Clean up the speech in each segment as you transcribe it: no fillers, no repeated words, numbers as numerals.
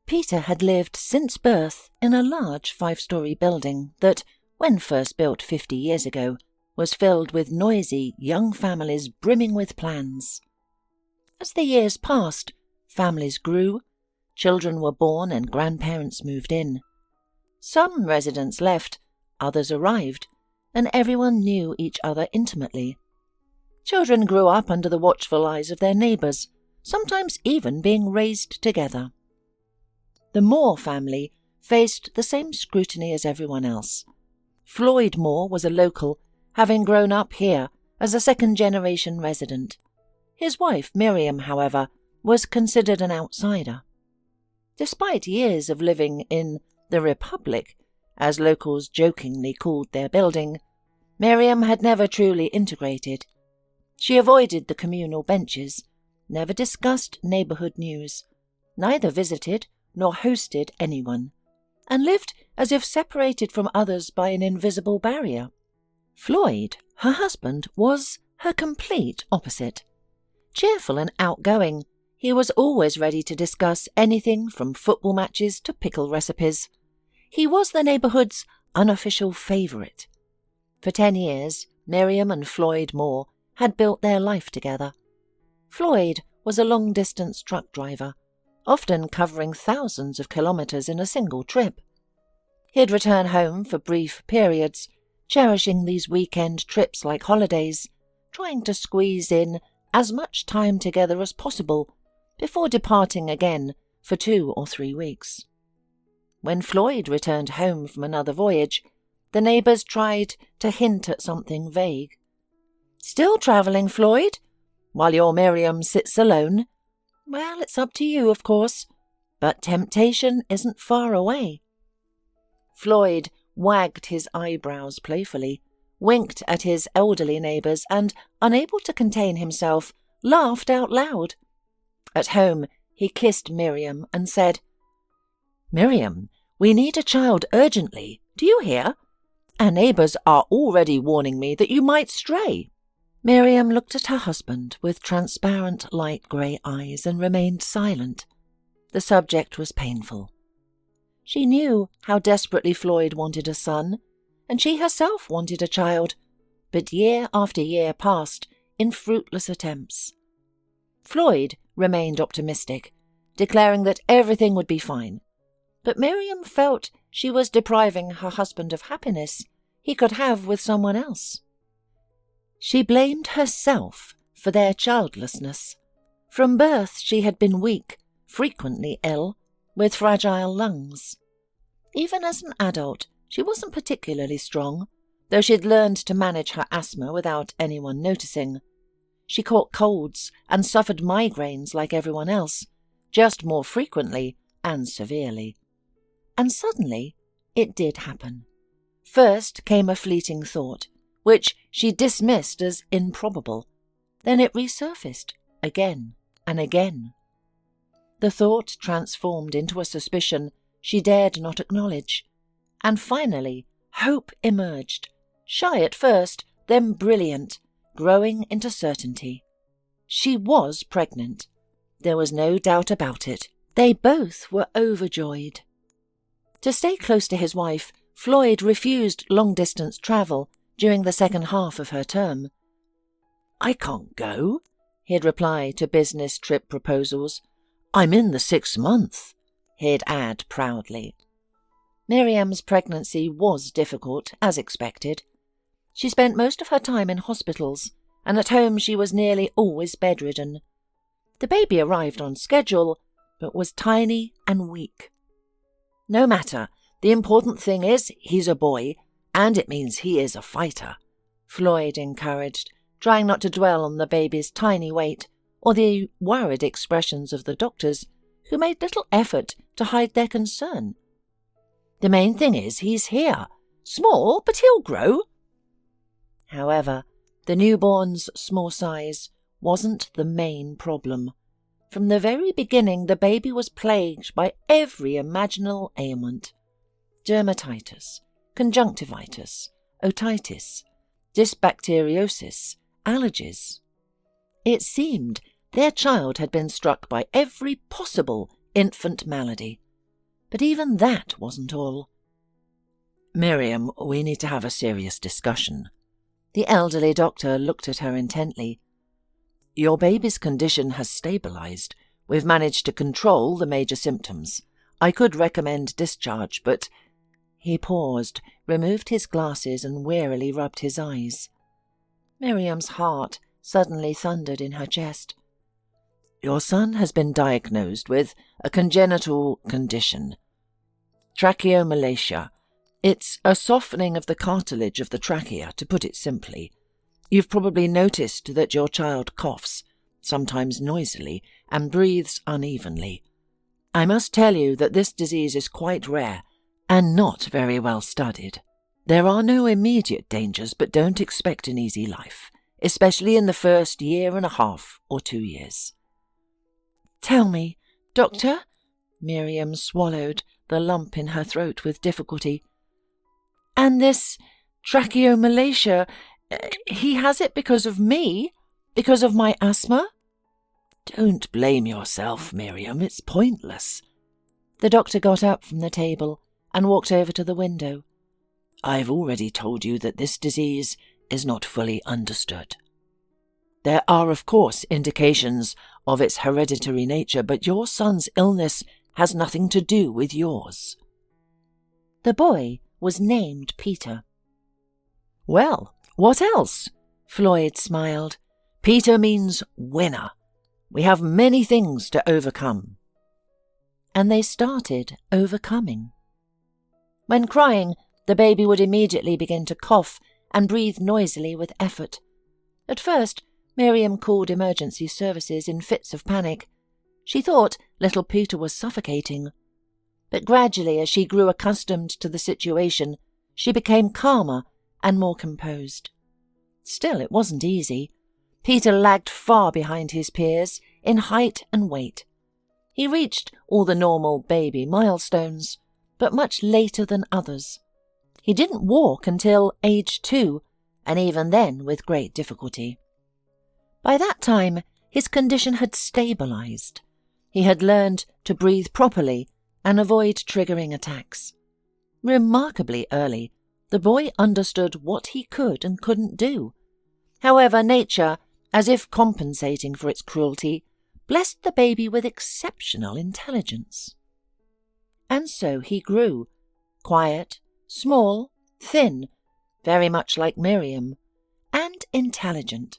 Peter had lived since birth in a large 5-story building that, when first built 50 years ago, was filled with noisy young families brimming with plans. As the years passed, families grew, children were born and grandparents moved in. Some residents left, others arrived, and everyone knew each other intimately. Children grew up under the watchful eyes of their neighbours, sometimes even being raised together. The Moore family faced the same scrutiny as everyone else. Floyd Moore was a local, having grown up here as a second-generation resident. His wife, Miriam, however, was considered an outsider. Despite years of living in the Republic, as locals jokingly called their building, Miriam had never truly integrated. She avoided the communal benches, never discussed neighbourhood news, neither visited nor hosted anyone, and lived as if separated from others by an invisible barrier. Floyd, her husband, was her complete opposite. Cheerful and outgoing, he was always ready to discuss anything from football matches to pickle recipes. He was the neighbourhood's unofficial favourite. For 10 years, Miriam and Floyd Moore had built their life together. Floyd was a long-distance truck driver, often covering thousands of kilometres in a single trip. He'd return home for brief periods, cherishing these weekend trips like holidays, trying to squeeze in as much time together as possible before departing again for 2 or 3 weeks. When Floyd returned home from another voyage, the neighbours tried to hint at something vague. "Still travelling, Floyd? While your Miriam sits alone? Well, it's up to you, of course, but temptation isn't far away." Floyd wagged his eyebrows playfully, winked at his elderly neighbours, and, unable to contain himself, laughed out loud. At home, he kissed Miriam and said, "Miriam, we need a child urgently. Do you hear? Our neighbours are already warning me that you might stray." Miriam looked at her husband with transparent light grey eyes and remained silent. The subject was painful. She knew how desperately Floyd wanted a son, and she herself wanted a child, but year after year passed in fruitless attempts. Floyd remained optimistic, declaring that everything would be fine, but Miriam felt she was depriving her husband of happiness he could have with someone else. She blamed herself for their childlessness. From birth she had been weak, frequently ill, with fragile lungs. Even as an adult, she wasn't particularly strong, though she'd learned to manage her asthma without anyone noticing. She caught colds and suffered migraines like everyone else, just more frequently and severely. And suddenly, it did happen. First came a fleeting thought, which she dismissed as improbable. Then it resurfaced, again and again. The thought transformed into a suspicion she dared not acknowledge, and finally hope emerged, shy at first, then brilliant, growing into certainty. She was pregnant. There was no doubt about it. They both were overjoyed. To stay close to his wife, Floyd refused long-distance travel during the second half of her term. "I can't go," he'd reply to business trip proposals. "I'm in the 6th month," he'd add proudly. Miriam's pregnancy was difficult, as expected. She spent most of her time in hospitals, and at home she was nearly always bedridden. The baby arrived on schedule, but was tiny and weak. "No matter, the important thing is he's a boy, and it means he is a fighter," Floyd encouraged, trying not to dwell on the baby's tiny weight or the worried expressions of the doctors, who made little effort to hide their concern. "The main thing is he's here. Small, but he'll grow." However, the newborn's small size wasn't the main problem. From the very beginning, the baby was plagued by every imaginable ailment: dermatitis, conjunctivitis, otitis, dysbacteriosis, allergies. It seemed their child had been struck by every possible infant malady, But even that wasn't all. "Miriam, we need to have a serious discussion." The elderly doctor looked at her intently. "Your baby's condition has stabilized. We've managed to control the major symptoms. I could recommend discharge, but—" He paused, removed his glasses and wearily rubbed his eyes. Miriam's heart suddenly thundered in her chest. "Your son has been diagnosed with a congenital condition. Tracheomalacia. It's a softening of the cartilage of the trachea, to put it simply. You've probably noticed that your child coughs, sometimes noisily, and breathes unevenly. I must tell you that this disease is quite rare and not very well studied. There are no immediate dangers, but don't expect an easy life, especially in the first 1.5 or 2 years. "Tell me, Doctor," Miriam swallowed the lump in her throat with difficulty. "And this tracheomalacia, he has it because of me? Because of my asthma?" "Don't blame yourself, Miriam. It's pointless." The doctor got up from the table and walked over to the window. "I've already told you that this disease is not fully understood. There are, of course, indications of its hereditary nature, but your son's illness has nothing to do with yours." The boy was named Peter. "Well, what else?" Floyd smiled. "Peter means winner. We have many things to overcome." And they started overcoming. When crying, the baby would immediately begin to cough and breathe noisily with effort. At first, Miriam called emergency services in fits of panic. She thought little Peter was suffocating. But gradually, as she grew accustomed to the situation, she became calmer and more composed. Still, it wasn't easy. Peter lagged far behind his peers in height and weight. He reached all the normal baby milestones, but much later than others. He didn't walk until age 2, and even then with great difficulty. By that time, his condition had stabilized. He had learned to breathe properly and avoid triggering attacks. Remarkably early, the boy understood what he could and couldn't do. However, nature, as if compensating for its cruelty, blessed the baby with exceptional intelligence. And so he grew, quiet, small, thin, very much like Miriam, and intelligent.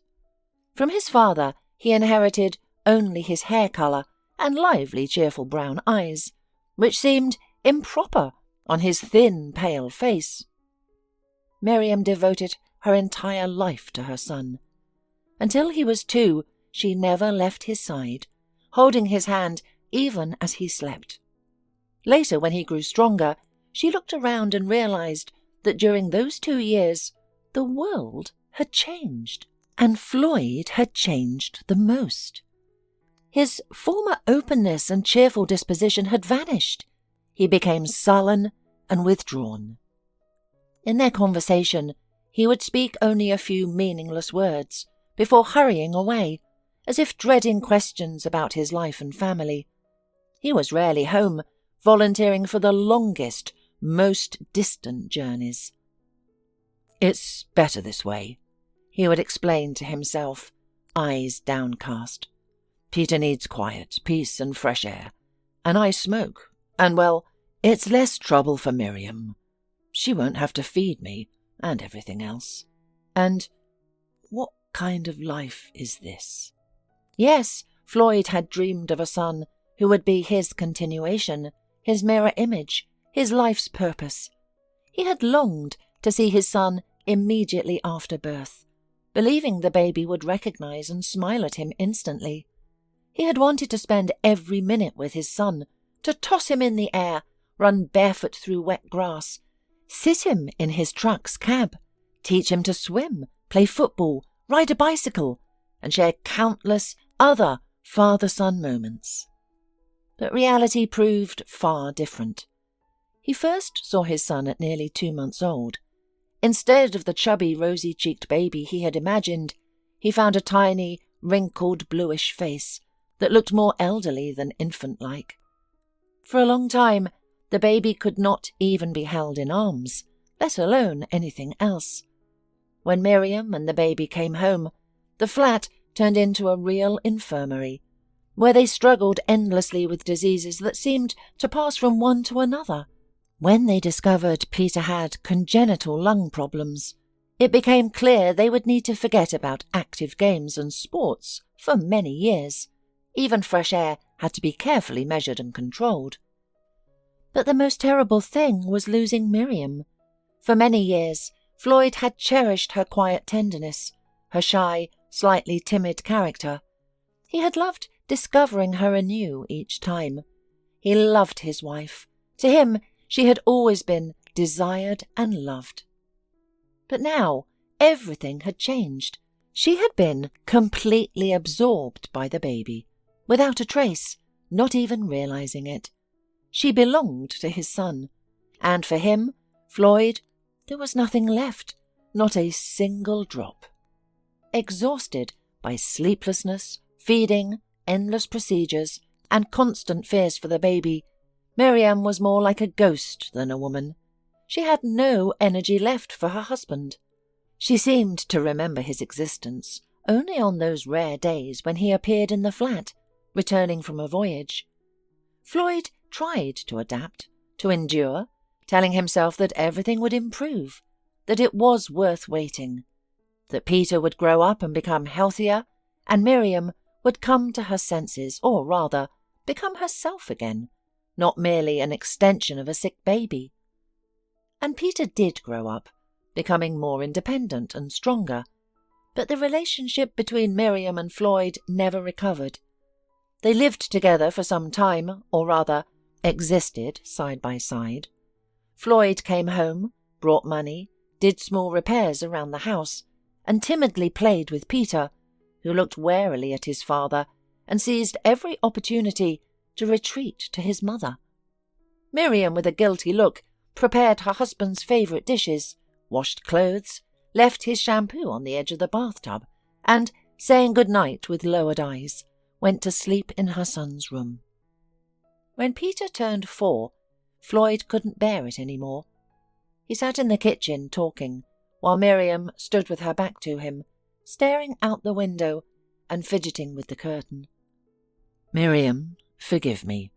From his father he inherited only his hair colour and lively, cheerful brown eyes, which seemed improper on his thin, pale face. Miriam devoted her entire life to her son. Until he was 2, she never left his side, holding his hand even as he slept. Later, when he grew stronger, she looked around and realized that during those 2 years, the world had changed, and Floyd had changed the most. His former openness and cheerful disposition had vanished. He became sullen and withdrawn. In their conversation, he would speak only a few meaningless words before hurrying away, as if dreading questions about his life and family. He was rarely home, volunteering for the longest, most distant journeys. "It's better this way," he would explain to himself, eyes downcast. "Peter needs quiet, peace and fresh air. And I smoke, and well, it's less trouble for Miriam. She won't have to feed me, and everything else. And what kind of life is this?" Yes, Floyd had dreamed of a son who would be his continuation, his mirror image, his life's purpose. He had longed to see his son immediately after birth, believing the baby would recognize and smile at him instantly. He had wanted to spend every minute with his son, to toss him in the air, run barefoot through wet grass, sit him in his truck's cab, teach him to swim, play football, ride a bicycle, and share countless other father-son moments. But reality proved far different. He first saw his son at nearly 2 months old. Instead of the chubby, rosy-cheeked baby he had imagined, he found a tiny, wrinkled, bluish face that looked more elderly than infant-like. For a long time, The baby could not even be held in arms, let alone anything else. When Miriam and the baby came home, the flat turned into a real infirmary, where they struggled endlessly with diseases that seemed to pass from one to another. When they discovered Peter had congenital lung problems, it became clear they would need to forget about active games and sports for many years. Even fresh air had to be carefully measured and controlled. But the most terrible thing was losing Miriam. For many years, Floyd had cherished her quiet tenderness, her shy, slightly timid character. He had loved discovering her anew each time. He loved his wife. To him, she had always been desired and loved. But now, everything had changed. She had been completely absorbed by the baby, without a trace, not even realizing it. She belonged to his son, and for him, Floyd, there was nothing left, not a single drop. Exhausted by sleeplessness, feeding, endless procedures, and constant fears for the baby, Miriam was more like a ghost than a woman. She had no energy left for her husband. She seemed to remember his existence only on those rare days when he appeared in the flat, returning from a voyage. Floyd tried to adapt, to endure, telling himself that everything would improve, that it was worth waiting, that Peter would grow up and become healthier, and Miriam would come to her senses, or rather, become herself again, not merely an extension of a sick baby. And Peter did grow up, becoming more independent and stronger, but the relationship between Miriam and Floyd never recovered. They lived together for some time, or rather, existed side by side. Floyd came home, brought money, did small repairs around the house, and timidly played with Peter, who looked warily at his father and seized every opportunity to retreat to his mother. Miriam, with a guilty look, prepared her husband's favourite dishes, washed clothes, left his shampoo on the edge of the bathtub, and, saying good night with lowered eyes, went to sleep in her son's room. When Peter turned 4, Floyd couldn't bear it any more. He sat in the kitchen talking, while Miriam stood with her back to him, staring out the window and fidgeting with the curtain. "Miriam, forgive me.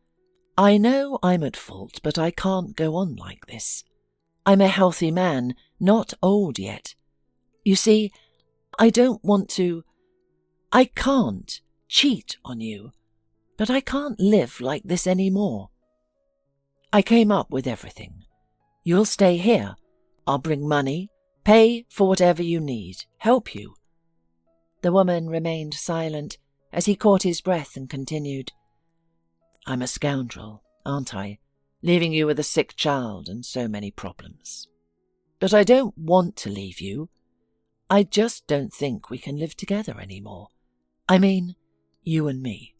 I know I'm at fault, but I can't go on like this. I'm a healthy man, not old yet. You see, I don't want to... I can't cheat on you, but I can't live like this anymore. I came up with everything. You'll stay here. I'll bring money, pay for whatever you need, help you." The woman remained silent as he caught his breath and continued. "I'm a scoundrel, aren't I, leaving you with a sick child and so many problems. But I don't want to leave you. I just don't think we can live together anymore. I mean, you and me.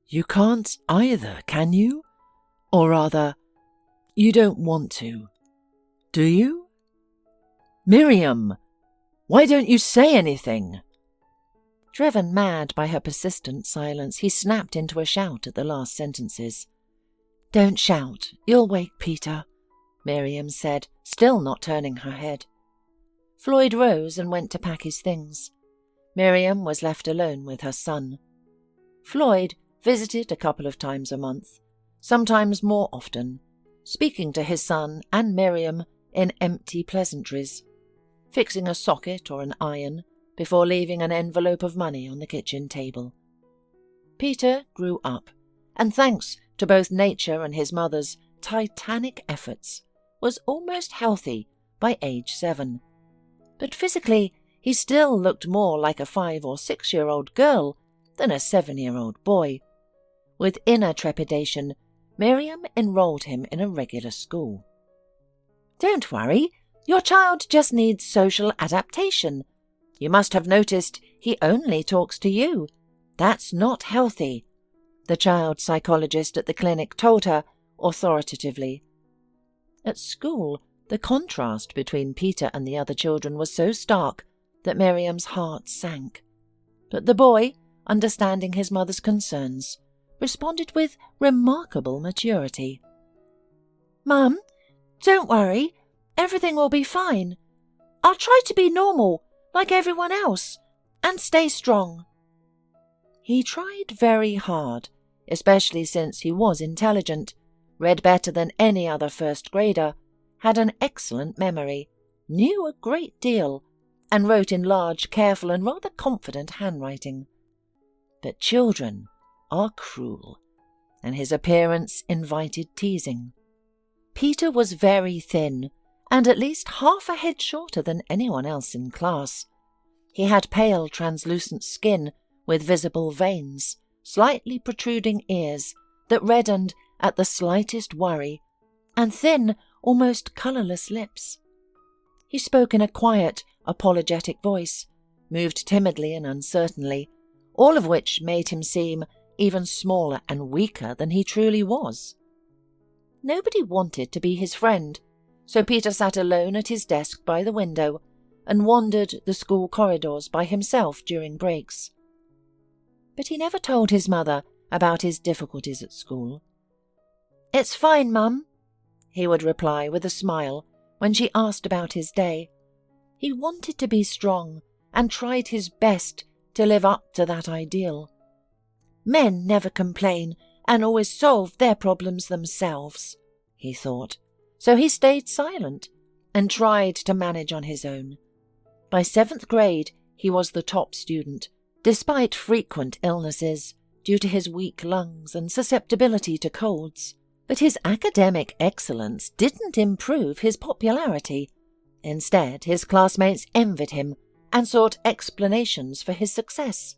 You can't either, can you? Or rather, you don't want to, do you? Miriam, why don't you say anything?" Driven mad by her persistent silence, he snapped into a shout at the last sentences. "Don't shout, you'll wake Peter," Miriam said, still not turning her head. Floyd rose and went to pack his things. Miriam was left alone with her son. Floyd visited a couple of times a month, sometimes more often, speaking to his son and Miriam in empty pleasantries, fixing a socket or an iron before leaving an envelope of money on the kitchen table. Peter grew up, and thanks to both nature and his mother's titanic efforts, was almost healthy by age 7. But physically, he still looked more like a 5 or 6-year-old girl than a 7-year-old boy. With inner trepidation, Miriam enrolled him in a regular school. "Don't worry, your child just needs social adaptation. You must have noticed he only talks to you. That's not healthy," the child psychologist at the clinic told her authoritatively. At school, the contrast between Peter and the other children was so stark that Miriam's heart sank. But the boy, understanding his mother's concerns, responded with remarkable maturity. "Mum, don't worry. Everything will be fine. I'll try to be normal, like everyone else, and stay strong." He tried very hard, especially since he was intelligent, read better than any other first grader, had an excellent memory, knew a great deal, and wrote in large, careful, and rather confident handwriting. But children are cruel, and his appearance invited teasing. Peter was very thin, and at least half a head shorter than anyone else in class. He had pale, translucent skin with visible veins, slightly protruding ears that reddened at the slightest worry, and thin, almost colourless lips. He spoke in a quiet, apologetic voice, moved timidly and uncertainly, all of which made him seem even smaller and weaker than he truly was. Nobody wanted to be his friend, so Peter sat alone at his desk by the window and wandered the school corridors by himself during breaks. But he never told his mother about his difficulties at school. "It's fine, Mum," he would reply with a smile when she asked about his day. He wanted to be strong and tried his best to live up to that ideal. Men never complain and always solve their problems themselves, he thought, so he stayed silent and tried to manage on his own. By 7th grade, he was the top student, despite frequent illnesses due to his weak lungs and susceptibility to colds. But his academic excellence didn't improve his popularity. Instead, his classmates envied him and sought explanations for his success.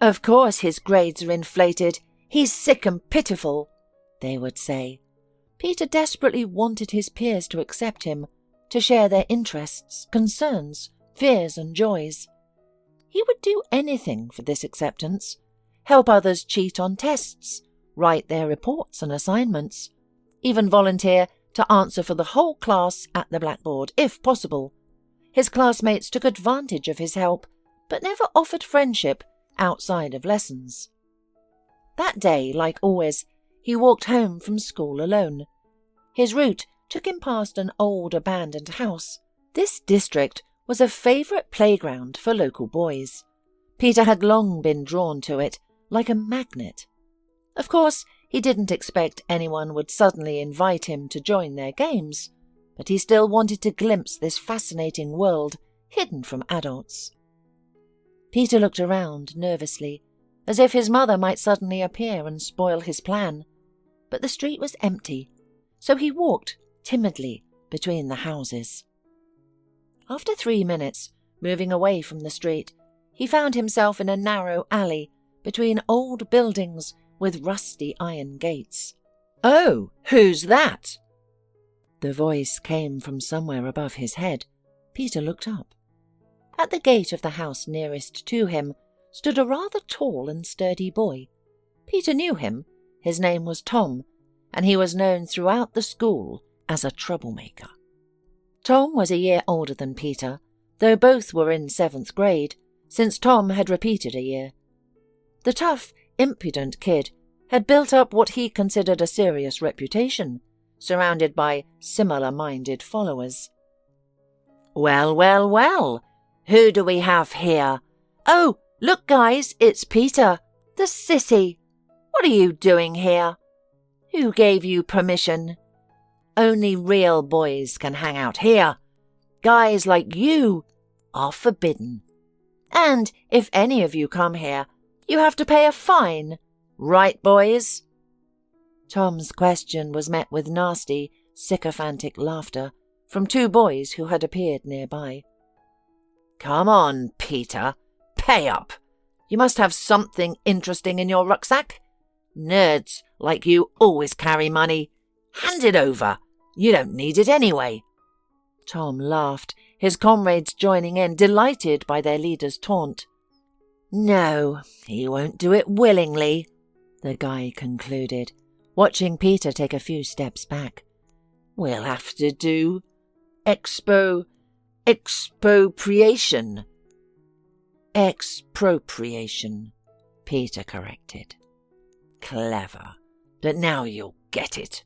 "Of course his grades are inflated. He's sick and pitiful," they would say. Peter desperately wanted his peers to accept him, to share their interests, concerns, fears and joys. He would do anything for this acceptance, help others cheat on tests, write their reports and assignments, even volunteer to answer for the whole class at the blackboard, if possible. His classmates took advantage of his help, but never offered friendship outside of lessons. That day, like always, he walked home from school alone. His route took him past an old abandoned house. This district was a favourite playground for local boys. Peter had long been drawn to it, like a magnet. Of course, he didn't expect anyone would suddenly invite him to join their games, but he still wanted to glimpse this fascinating world hidden from adults. Peter looked around nervously, as if his mother might suddenly appear and spoil his plan, but the street was empty, so he walked timidly between the houses. After 3 minutes, moving away from the street, he found himself in a narrow alley between old buildings with rusty iron gates. "Oh, who's that?" The voice came from somewhere above his head. Peter looked up. At the gate of the house nearest to him stood a rather tall and sturdy boy. Peter knew him. His name was Tom, and he was known throughout the school as a troublemaker. Tom was a year older than Peter, though both were in 7th grade, since Tom had repeated a year. The tough, impudent kid had built up what he considered a serious reputation, surrounded by similar-minded followers. "Well, well, well, who do we have here? Oh, look, guys, it's Peter, the sissy. What are you doing here? Who gave you permission? Only real boys can hang out here. Guys like you are forbidden. And if any of you come here, you have to pay a fine. Right, boys?" Tom's question was met with nasty, sycophantic laughter from 2 boys who had appeared nearby. "Come on, Peter, pay up. You must have something interesting in your rucksack. Nerds like you always carry money. Hand it over. You don't need it anyway." Tom laughed, his comrades joining in, delighted by their leader's taunt. "No, he won't do it willingly," the guy concluded, watching Peter take a few steps back. "We'll have to do expropriation." "Expropriation," Peter corrected. "Clever, but now you'll get it."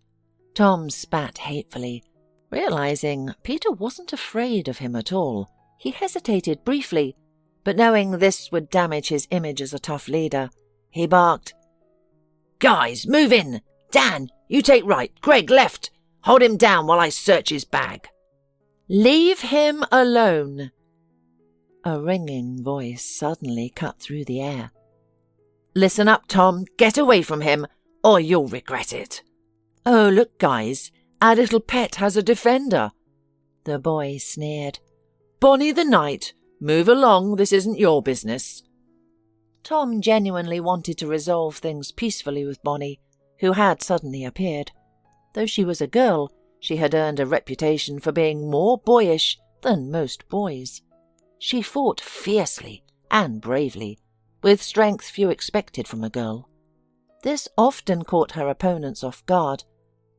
Tom spat hatefully. Realizing Peter wasn't afraid of him at all, he hesitated briefly, but knowing this would damage his image as a tough leader, he barked, "Guys, move in! Dan, you take right, Greg left! Hold him down while I search his bag." "Leave him alone!" A ringing voice suddenly cut through the air. "Listen up, Tom. Get away from him, or you'll regret it." "Oh, look, guys, our little pet has a defender," the boy sneered. "Bonnie the Knight, move along, this isn't your business." Tom genuinely wanted to resolve things peacefully with Bonnie, who had suddenly appeared. Though she was a girl, she had earned a reputation for being more boyish than most boys. She fought fiercely and bravely, with strength few expected from a girl. This often caught her opponents off guard.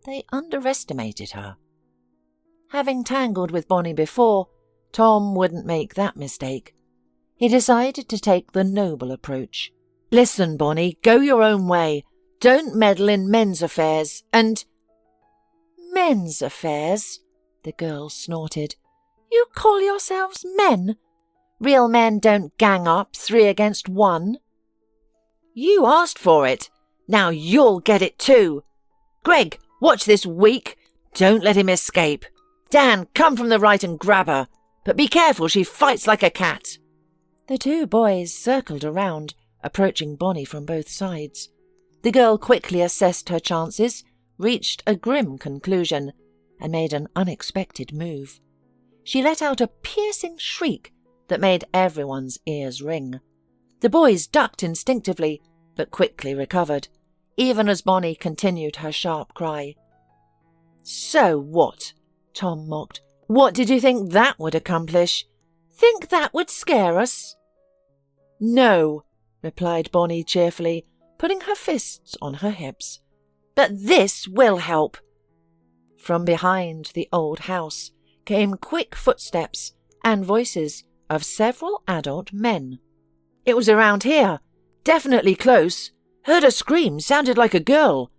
They underestimated her. Having tangled with Bonnie before, Tom wouldn't make that mistake. He decided to take the noble approach. "Listen, Bonnie, go your own way. Don't meddle in men's affairs, and—" "Men's affairs?" the girl snorted. "You call yourselves men? Real men don't gang up 3 against 1. You asked for it. Now you'll get it too. Greg, watch this weak. Don't let him escape. Dan, come from the right and grab her. But be careful, she fights like a cat." The 2 boys circled around, approaching Bonnie from both sides. The girl quickly assessed her chances, reached a grim conclusion, and made an unexpected move. She let out a piercing shriek that made everyone's ears ring. The boys ducked instinctively, but quickly recovered, even as Bonnie continued her sharp cry. "So what?" Tom mocked. "What did you think that would accomplish? Think that would scare us?" "No," replied Bonnie cheerfully, putting her fists on her hips. "But this will help." From behind the old house came quick footsteps and voices of several adult men. "It was around here. Definitely close. Heard her scream, sounded like a girl."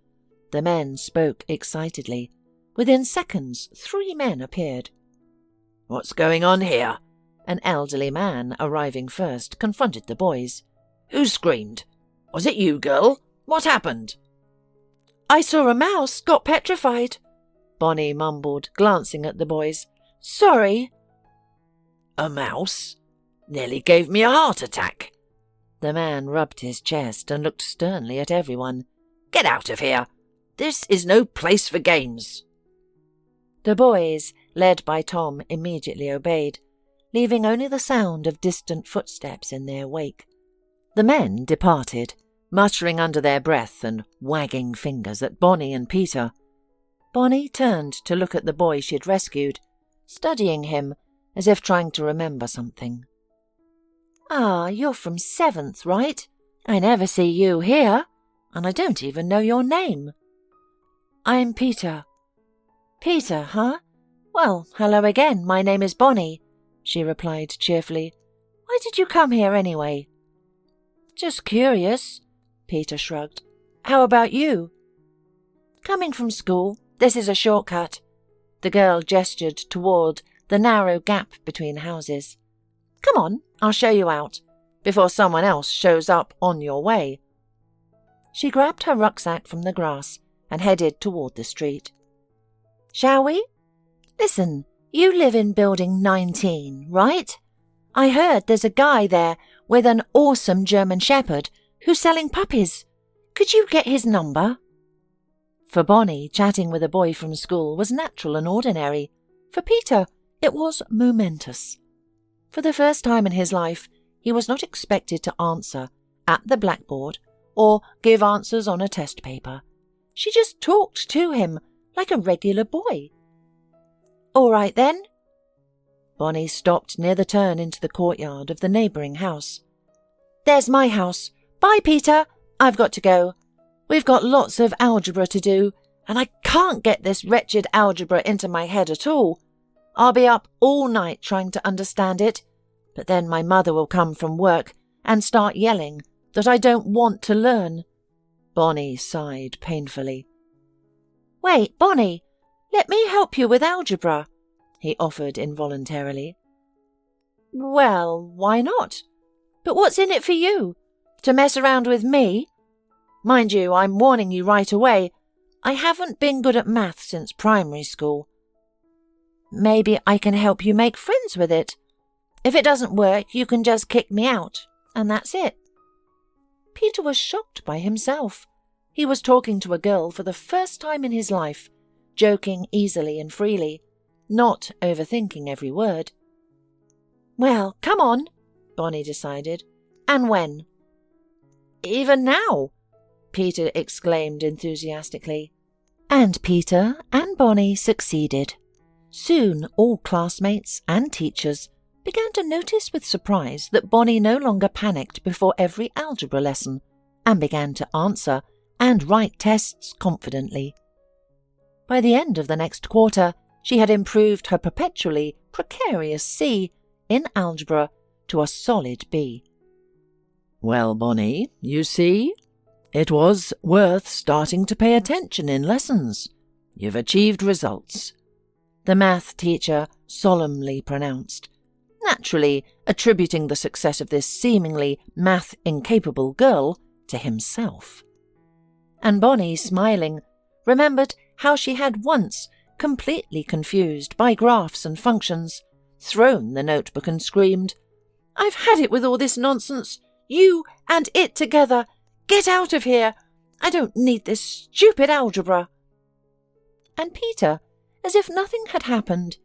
The men spoke excitedly. Within seconds, 3 men appeared. "What's going on here?" An elderly man, arriving first, confronted the boys. "Who screamed? Was it you, girl? What happened?" "I saw a mouse, got petrified," Bonnie mumbled, glancing at the boys. "Sorry." "A mouse? Nearly gave me a heart attack." The man rubbed his chest and looked sternly at everyone. "Get out of here. This is no place for games." The boys, led by Tom, immediately obeyed, leaving only the sound of distant footsteps in their wake. The men departed, muttering under their breath and wagging fingers at Bonnie and Peter. Bonnie turned to look at the boy she'd rescued, studying him as if trying to remember something. "Ah, you're from 7th, right? I never see you here, and I don't even know your name." "I'm Peter." "Peter, huh? Well, hello again, my name is Bonnie," she replied cheerfully. "Why did you come here anyway?" "Just curious," Peter shrugged. "How about you?" "Coming from school. This is a shortcut." The girl gestured toward the narrow gap between houses. "Come on, I'll show you out, before someone else shows up on your way." She grabbed her rucksack from the grass and headed toward the street. "Shall we? Listen, you live in building 19, right? I heard there's a guy there with an awesome German Shepherd who's selling puppies. Could you get his number?" For Bonnie, chatting with a boy from school was natural and ordinary. For Peter, it was momentous. For the first time in his life, he was not expected to answer at the blackboard or give answers on a test paper. She just talked to him like a regular boy. "All right then." Bonnie stopped near the turn into the courtyard of the neighbouring house. "There's my house. Bye, Peter. I've got to go. We've got lots of algebra to do, and I can't get this wretched algebra into my head at all. I'll be up all night trying to understand it, but then my mother will come from work and start yelling that I don't want to learn." Bonnie sighed painfully. Wait, Bonnie, let me help you with algebra, he offered involuntarily. Well, why not? But what's in it for you? To mess around with me? Mind you, I'm warning you right away. I haven't been good at math since primary school. Maybe I can help you make friends with it. If it doesn't work, you can just kick me out, and that's it. Peter was shocked by himself. He was talking to a girl for the first time in his life, joking easily and freely, not overthinking every word. Well, come on, Bonnie decided. And when? Even now, Peter exclaimed enthusiastically. And Peter and Bonnie succeeded. Soon all classmates and teachers began to notice with surprise that Bonnie no longer panicked before every algebra lesson and began to answer and write tests confidently. By the end of the next quarter, she had improved her perpetually precarious C in algebra to a solid B. Well, Bonnie, you see, it was worth starting to pay attention in lessons. You've achieved results, the math teacher solemnly pronounced, naturally attributing the success of this seemingly math-incapable girl to himself. And Bonnie, smiling, remembered how she had once, completely confused by graphs and functions, thrown the notebook and screamed, "I've had it with all this nonsense! You and it together! Get out of here! I don't need this stupid algebra!" And Peter, as if nothing had happened,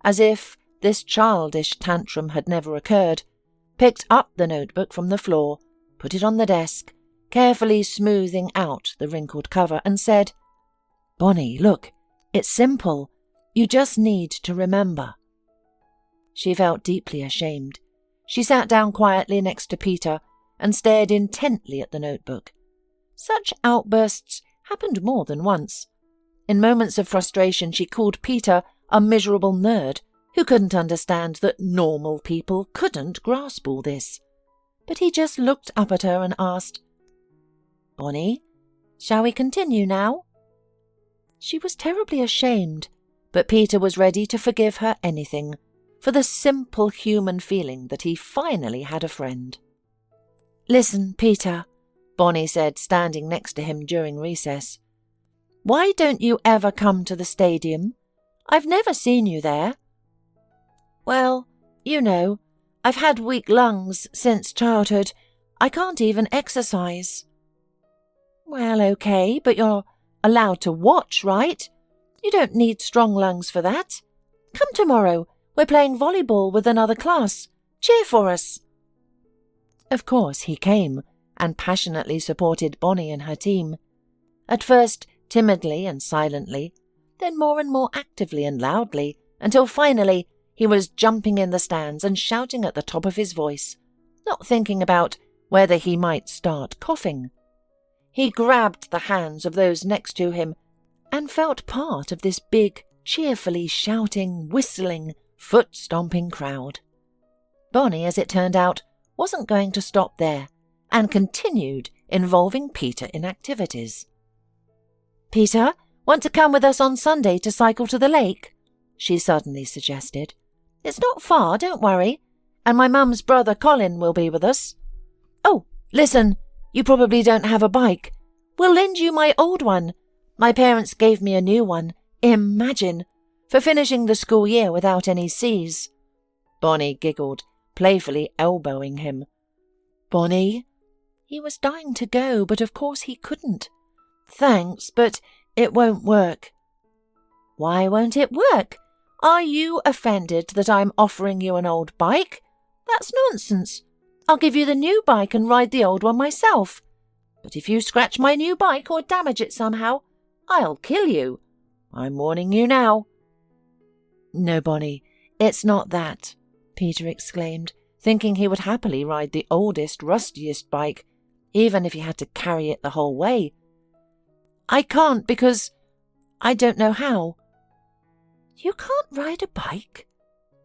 as if this childish tantrum had never occurred, picked up the notebook from the floor, put it on the desk, carefully smoothing out the wrinkled cover, and said, "Bonnie, look, it's simple. You just need to remember." She felt deeply ashamed. She sat down quietly next to Peter and stared intently at the notebook. Such outbursts happened more than once. In moments of frustration, she called Peter a miserable nerd who couldn't understand that normal people couldn't grasp all this. But he just looked up at her and asked, "Bonnie, shall we continue now?" She was terribly ashamed, but Peter was ready to forgive her anything, for the simple human feeling that he finally had a friend. "Listen, Peter," Bonnie said, standing next to him during recess. "Why don't you ever come to the stadium? I've never seen you there." "Well, you know, I've had weak lungs since childhood. I can't even exercise." "Well, okay, but you're allowed to watch, right? You don't need strong lungs for that. Come tomorrow. We're playing volleyball with another class. Cheer for us." Of course he came and passionately supported Bonnie and her team. At first timidly and silently, then more and more actively and loudly, until finally he was jumping in the stands and shouting at the top of his voice, not thinking about whether he might start coughing. He grabbed the hands of those next to him and felt part of this big, cheerfully shouting, whistling, foot-stomping crowd. Bonnie, as it turned out, wasn't going to stop there and continued involving Peter in activities. "Peter, want to come with us on Sunday to cycle to the lake?" she suddenly suggested. "It's not far, don't worry, and my mum's brother Colin will be with us. Oh, listen, you probably don't have a bike. We'll lend you my old one. My parents gave me a new one, imagine, for finishing the school year without any C's." Bonnie giggled, playfully elbowing him. "Bonnie?" He was dying to go, but of course he couldn't. "Thanks, but it won't work." "Why won't it work? Are you offended that I'm offering you an old bike? That's nonsense. I'll give you the new bike and ride the old one myself. But if you scratch my new bike or damage it somehow, I'll kill you. I'm warning you now." "No, Bonnie, it's not that," Peter exclaimed, thinking he would happily ride the oldest, rustiest bike, even if he had to carry it the whole way. "I can't because I don't know how." "You can't ride a bike?"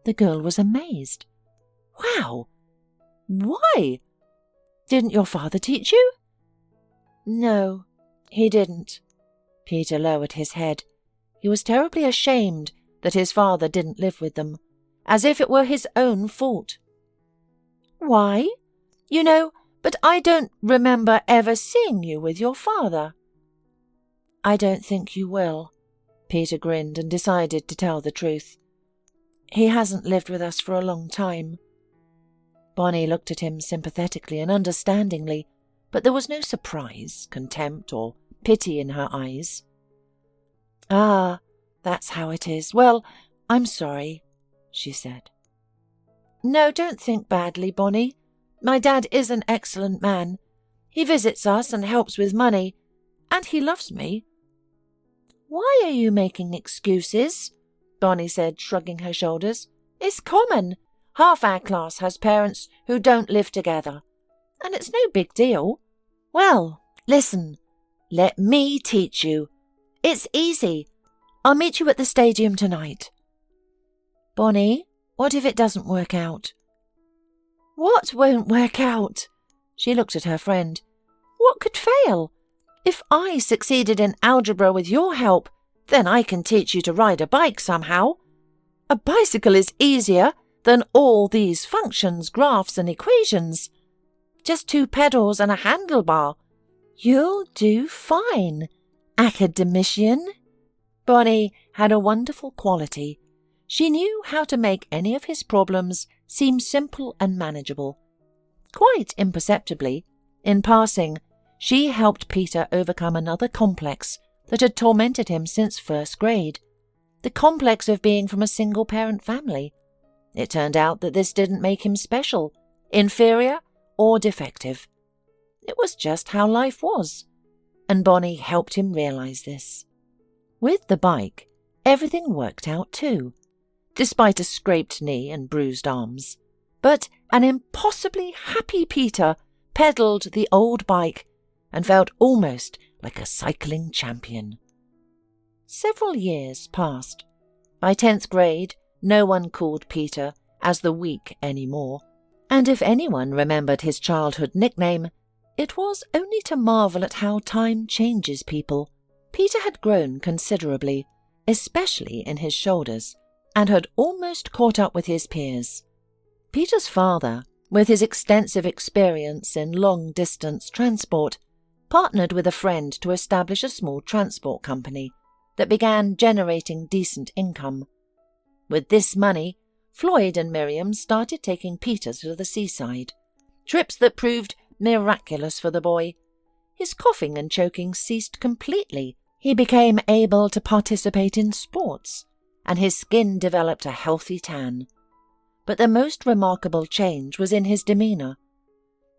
The girl was amazed. "Wow! Why? Didn't your father teach you?" "No, he didn't." Peter lowered his head. He was terribly ashamed that his father didn't live with them, as if it were his own fault. Why? You know, but I don't remember ever seeing you with your father. I don't think you will. Peter grinned and decided to tell the truth. He hasn't lived with us for a long time. Bonnie looked at him sympathetically and understandingly, but there was no surprise, contempt, or pity in her eyes. Ah, that's how it is. Well, I'm sorry, she said. No, don't think badly, Bonnie. My dad is an excellent man. He visits us and helps with money, and he loves me. Why are you making excuses? Bonnie said, shrugging her shoulders. It's common. Half our class has parents who don't live together, and it's no big deal. Well, listen, let me teach you. It's easy. I'll meet you at the stadium tonight. Bonnie, what if it doesn't work out? What won't work out? She looked at her friend. What could fail? If I succeeded in algebra with your help, then I can teach you to ride a bike somehow. A bicycle is easier than all these functions, graphs and equations. Just 2 pedals and a handlebar. You'll do fine, academician. Bonnie had a wonderful quality. She knew how to make any of his problems seem simple and manageable. Quite imperceptibly, in passing, she helped Peter overcome another complex that had tormented him since first grade, the complex of being from a single-parent family. It turned out that this didn't make him special, inferior, or defective. It was just how life was, and Bonnie helped him realize this. With the bike, everything worked out too, despite a scraped knee and bruised arms. But an impossibly happy Peter pedalled the old bike and felt almost like a cycling champion. Several years passed. By 10th grade, no one called Peter as the weak anymore, and if anyone remembered his childhood nickname, it was only to marvel at how time changes people. Peter had grown considerably, especially in his shoulders, and had almost caught up with his peers. Peter's father, with his extensive experience in long-distance transport, partnered with a friend to establish a small transport company that began generating decent income. With this money, Floyd and Miriam started taking Peter to the seaside, trips that proved miraculous for the boy. His coughing and choking ceased completely. He became able to participate in sports, and his skin developed a healthy tan. But the most remarkable change was in his demeanour.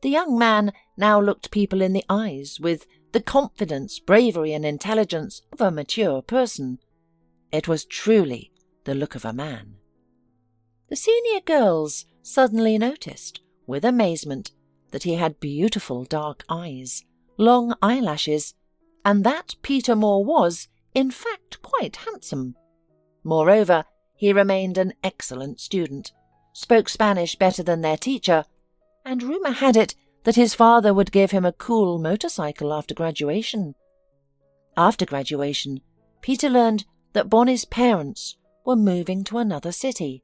The young man now looked people in the eyes with the confidence, bravery and intelligence of a mature person. It was truly the look of a man. The senior girls suddenly noticed, with amazement, that he had beautiful dark eyes, long eyelashes, and that Peter Moore was, in fact, quite handsome. Moreover, he remained an excellent student, spoke Spanish better than their teacher, and rumour had it that his father would give him a cool motorcycle after graduation. After graduation, Peter learned that Bonnie's parents were moving to another city.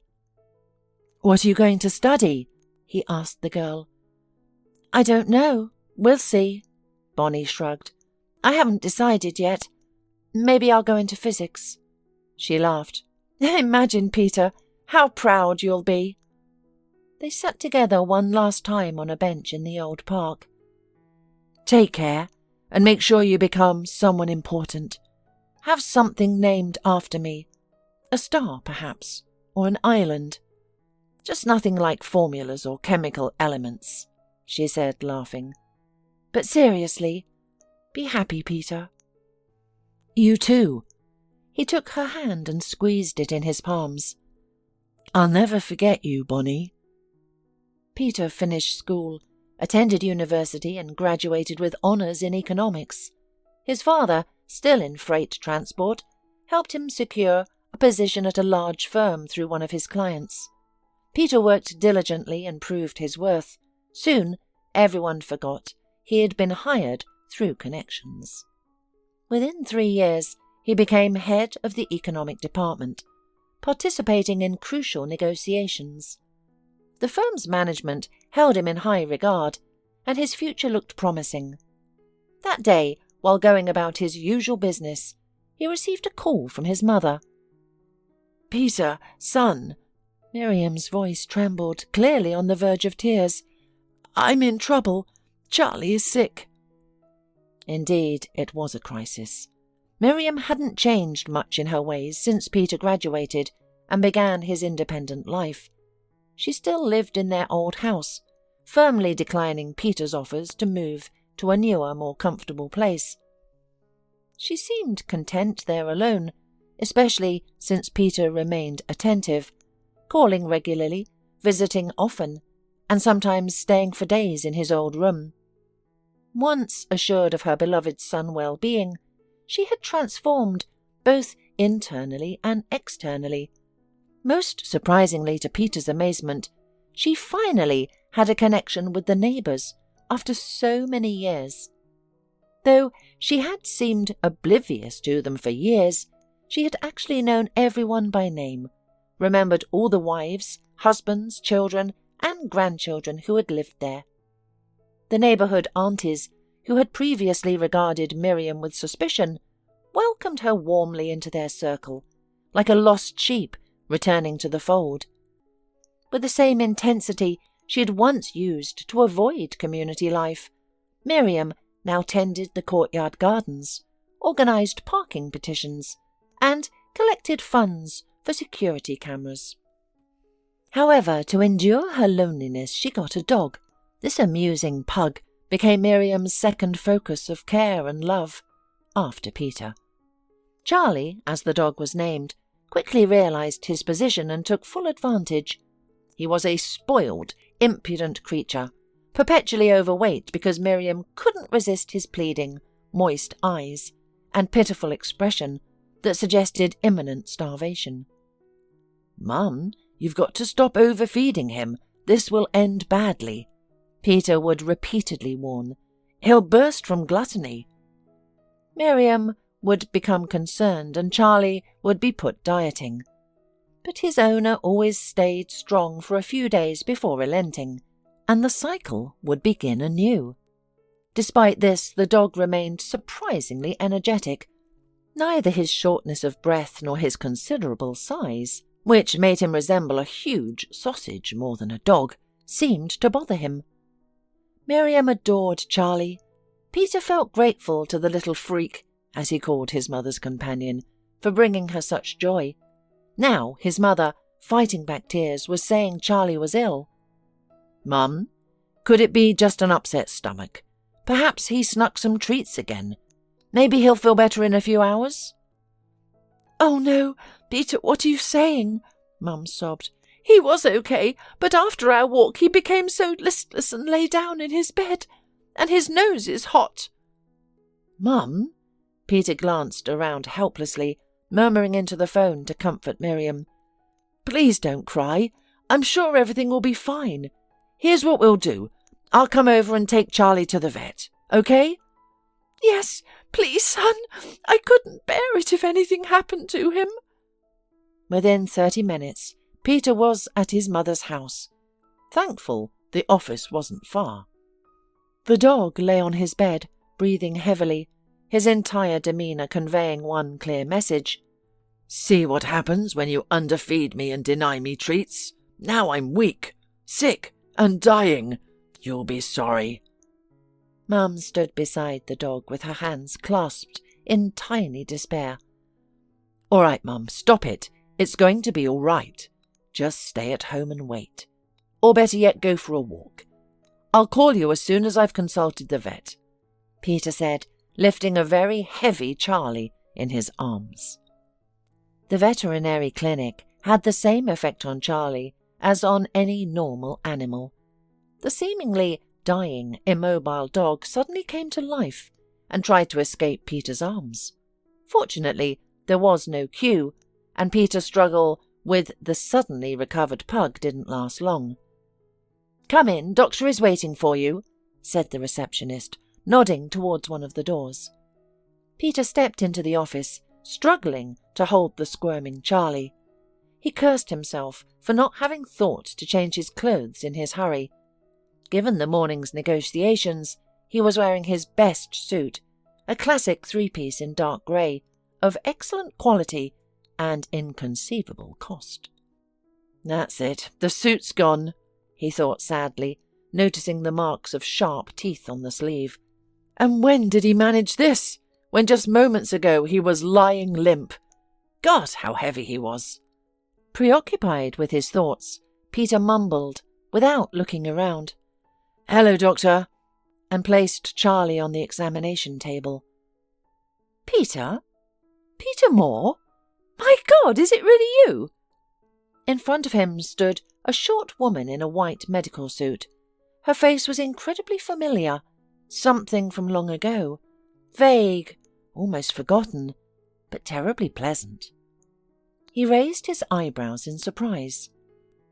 "What are you going to study?" he asked the girl. "I don't know. We'll see." Bonnie shrugged. "I haven't decided yet. Maybe I'll go into physics." She laughed. "Imagine, Peter, how proud you'll be." They sat together one last time on a bench in the old park. "Take care, and make sure you become someone important. Have something named after me. A star, perhaps, or an island. Just nothing like formulas or chemical elements," she said, laughing. "But seriously, be happy, Peter." "You too." He took her hand and squeezed it in his palms. "I'll never forget you, Bonnie." Peter finished school, attended university and graduated with honours in economics. His father, still in freight transport, helped him secure a position at a large firm through one of his clients. Peter worked diligently and proved his worth. Soon, everyone forgot he had been hired through connections. Within 3 years, he became head of the economic department, participating in crucial negotiations. The firm's management held him in high regard, and his future looked promising. That day, while going about his usual business, he received a call from his mother. "Peter, son," Miriam's voice trembled, clearly on the verge of tears. "I'm in trouble. Charlie is sick." Indeed, it was a crisis. Miriam hadn't changed much in her ways since Peter graduated and began his independent life. She still lived in their old house, firmly declining Peter's offers to move to a newer, more comfortable place. She seemed content there alone, especially since Peter remained attentive, calling regularly, visiting often, and sometimes staying for days in his old room. Once assured of her beloved son's well-being, she had transformed both internally and externally. Most surprisingly to Peter's amazement, she finally had a connection with the neighbours after so many years. Though she had seemed oblivious to them for years, she had actually known everyone by name, remembered all the wives, husbands, children, and grandchildren who had lived there. The neighbourhood aunties, who had previously regarded Miriam with suspicion, welcomed her warmly into their circle, like a lost sheep returning to the fold. With the same intensity she had once used to avoid community life, Miriam now tended the courtyard gardens, organised parking petitions, and collected funds for security cameras. However, to endure her loneliness, she got a dog. This amusing pug became Miriam's second focus of care and love, after Peter. Charlie, as the dog was named, quickly realised his position and took full advantage. He was a spoiled, impudent creature, perpetually overweight because Miriam couldn't resist his pleading, moist eyes, and pitiful expression that suggested imminent starvation. "Mum, you've got to stop overfeeding him. This will end badly," Peter would repeatedly warn. "He'll burst from gluttony." Miriam would become concerned and Charlie would be put dieting. But his owner always stayed strong for a few days before relenting, and the cycle would begin anew. Despite this, the dog remained surprisingly energetic. Neither his shortness of breath nor his considerable size, which made him resemble a huge sausage more than a dog, seemed to bother him. Miriam adored Charlie. Peter felt grateful to the little freak, as he called his mother's companion, for bringing her such joy. Now his mother, fighting back tears, was saying Charlie was ill. "Mum, could it be just an upset stomach? Perhaps he snuck some treats again. Maybe he'll feel better in a few hours." "Oh no, Peter, what are you saying?" Mum sobbed. "He was okay, but after our walk he became so listless and lay down in his bed, and his nose is hot." "Mum?" Peter glanced around helplessly, murmuring into the phone to comfort Miriam. "Please don't cry. I'm sure everything will be fine. Here's what we'll do. I'll come over and take Charlie to the vet, okay?" "Yes, please, son. I couldn't bear it if anything happened to him." Within 30 minutes, Peter was at his mother's house. Thankful the office wasn't far. The dog lay on his bed, breathing heavily, his entire demeanour conveying one clear message. "See what happens when you underfeed me and deny me treats? Now I'm weak, sick, and dying. You'll be sorry." Mum stood beside the dog with her hands clasped in tiny despair. "All right, Mum, stop it. It's going to be all right. Just stay at home and wait. Or better yet, go for a walk. I'll call you as soon as I've consulted the vet," Peter said, lifting a very heavy Charlie in his arms. The veterinary clinic had the same effect on Charlie as on any normal animal. The seemingly dying, immobile dog suddenly came to life and tried to escape Peter's arms. Fortunately, there was no queue, and Peter's struggle with the suddenly recovered pug didn't last long. "Come in, doctor is waiting for you," said the receptionist, nodding towards one of the doors. Peter stepped into the office, struggling to hold the squirming Charlie. He cursed himself for not having thought to change his clothes in his hurry. Given the morning's negotiations, he was wearing his best suit, a classic three-piece in dark grey, of excellent quality and inconceivable cost. "That's it, the suit's gone," he thought sadly, noticing the marks of sharp teeth on the sleeve. "And when did he manage this, when just moments ago he was lying limp? God, how heavy he was!" Preoccupied with his thoughts, Peter mumbled, without looking around, "Hello, Doctor," and placed Charlie on the examination table. "Peter? Peter Moore? My God, is it really you?" In front of him stood a short woman in a white medical suit. Her face was incredibly familiar, something from long ago, vague, almost forgotten, but terribly pleasant. He raised his eyebrows in surprise.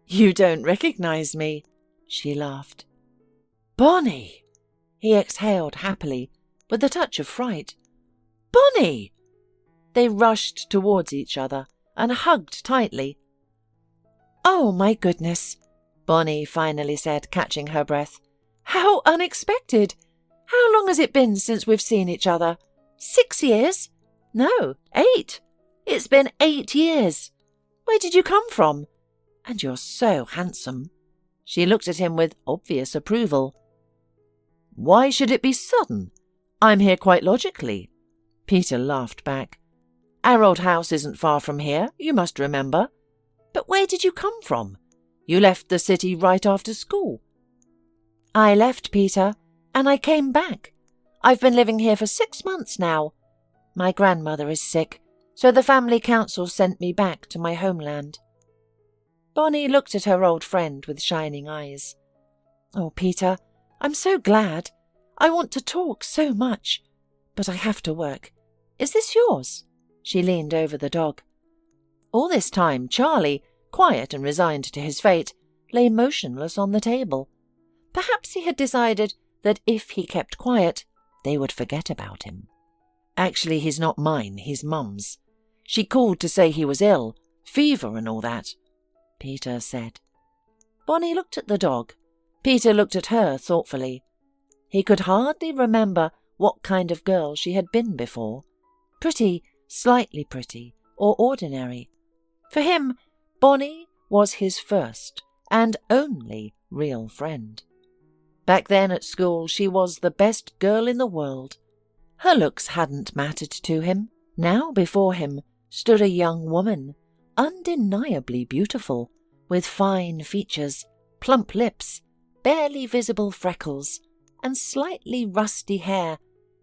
"You don't recognize me," she laughed. "Bonnie!" He exhaled happily, with a touch of fright. "Bonnie!" They rushed towards each other and hugged tightly. "Oh, my goodness," Bonnie finally said, catching her breath. "How unexpected! How long has it been since we've seen each other? 6 years? No, 8. It's been 8 years. Where did you come from? And you're so handsome." She looked at him with obvious approval. "Why should it be sudden? I'm here quite logically." Peter laughed back. "Our old house isn't far from here, you must remember. But where did you come from? You left the city right after school." "I left, Peter, and I came back. I've been living here for 6 months now. My grandmother is sick, so the family council sent me back to my homeland." Bonnie looked at her old friend with shining eyes. "Oh, Peter, I'm so glad. I want to talk so much, but I have to work. Is this yours?" She leaned over the dog. All this time, Charlie, quiet and resigned to his fate, lay motionless on the table. Perhaps he had decided that if he kept quiet, they would forget about him. "Actually, he's not mine, he's Mum's. She called to say he was ill, fever and all that," Peter said. Bonnie looked at the dog. Peter looked at her thoughtfully. He could hardly remember what kind of girl she had been before. Pretty, slightly pretty, or ordinary. For him, Bonnie was his first and only real friend. Back then at school she was the best girl in the world. Her looks hadn't mattered to him. Now before him stood a young woman, undeniably beautiful, with fine features, plump lips, barely visible freckles, and slightly rusty hair,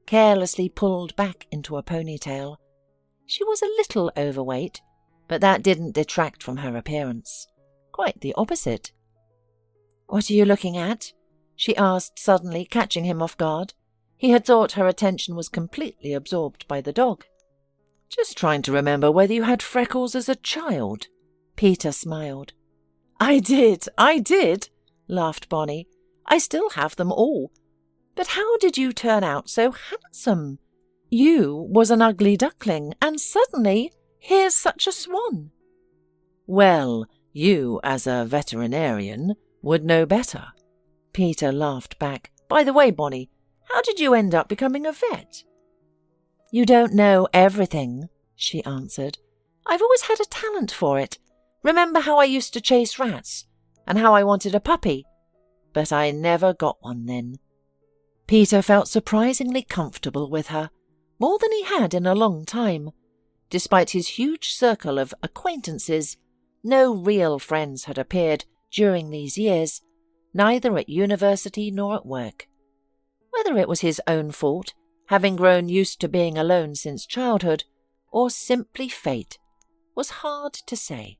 carelessly pulled back into a ponytail. She was a little overweight, but that didn't detract from her appearance. Quite the opposite. "What are you looking at?" she asked suddenly, catching him off guard. He had thought her attention was completely absorbed by the dog. "Just trying to remember whether you had freckles as a child." Peter smiled. I did, laughed Bonnie. "I still have them all. But how did you turn out so handsome? You was an ugly duckling, and suddenly here's such a swan." "Well, you, as a veterinarian, would know better." Peter laughed back. "By the way, Bonnie, how did you end up becoming a vet?" "You don't know everything," she answered. "I've always had a talent for it. Remember how I used to chase rats, and how I wanted a puppy? But I never got one then." Peter felt surprisingly comfortable with her, more than he had in a long time. Despite his huge circle of acquaintances, no real friends had appeared during these years, neither at university nor at work. Whether it was his own fault, having grown used to being alone since childhood, or simply fate, was hard to say.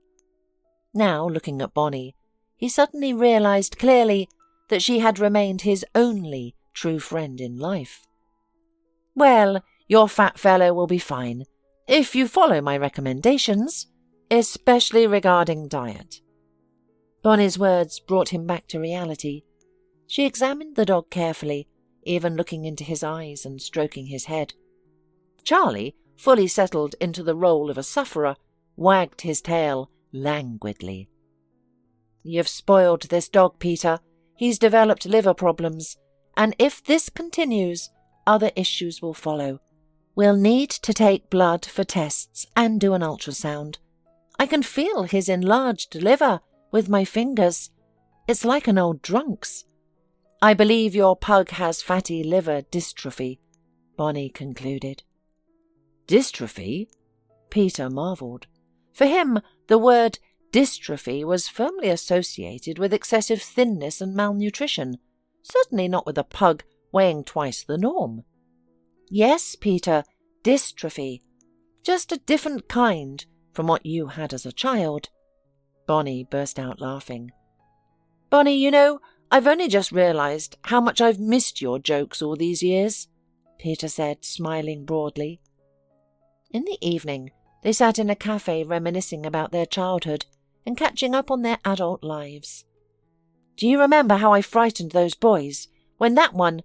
Now, looking at Bonnie, he suddenly realized clearly that she had remained his only true friend in life. "Well, your fat fellow will be fine, if you follow my recommendations, especially regarding diet." Bonnie's words brought him back to reality. She examined the dog carefully, even looking into his eyes and stroking his head. Charlie, fully settled into the role of a sufferer, wagged his tail languidly. "You've spoiled this dog, Peter. He's developed liver problems, and if this continues, other issues will follow. We'll need to take blood for tests and do an ultrasound. I can feel his enlarged liver with my fingers. It's like an old drunk's. I believe your pug has fatty liver dystrophy," Bonnie concluded. Dystrophy? Peter marvelled. For him, the word dystrophy was firmly associated with excessive thinness and malnutrition, certainly not with a pug weighing twice the norm. "Yes, Peter, dystrophy. Just a different kind from what you had as a child." Bonnie burst out laughing. "Bonnie, you know, I've only just realised how much I've missed your jokes all these years," Peter said, smiling broadly. In the evening, they sat in a cafe reminiscing about their childhood and catching up on their adult lives. "Do you remember how I frightened those boys when that one,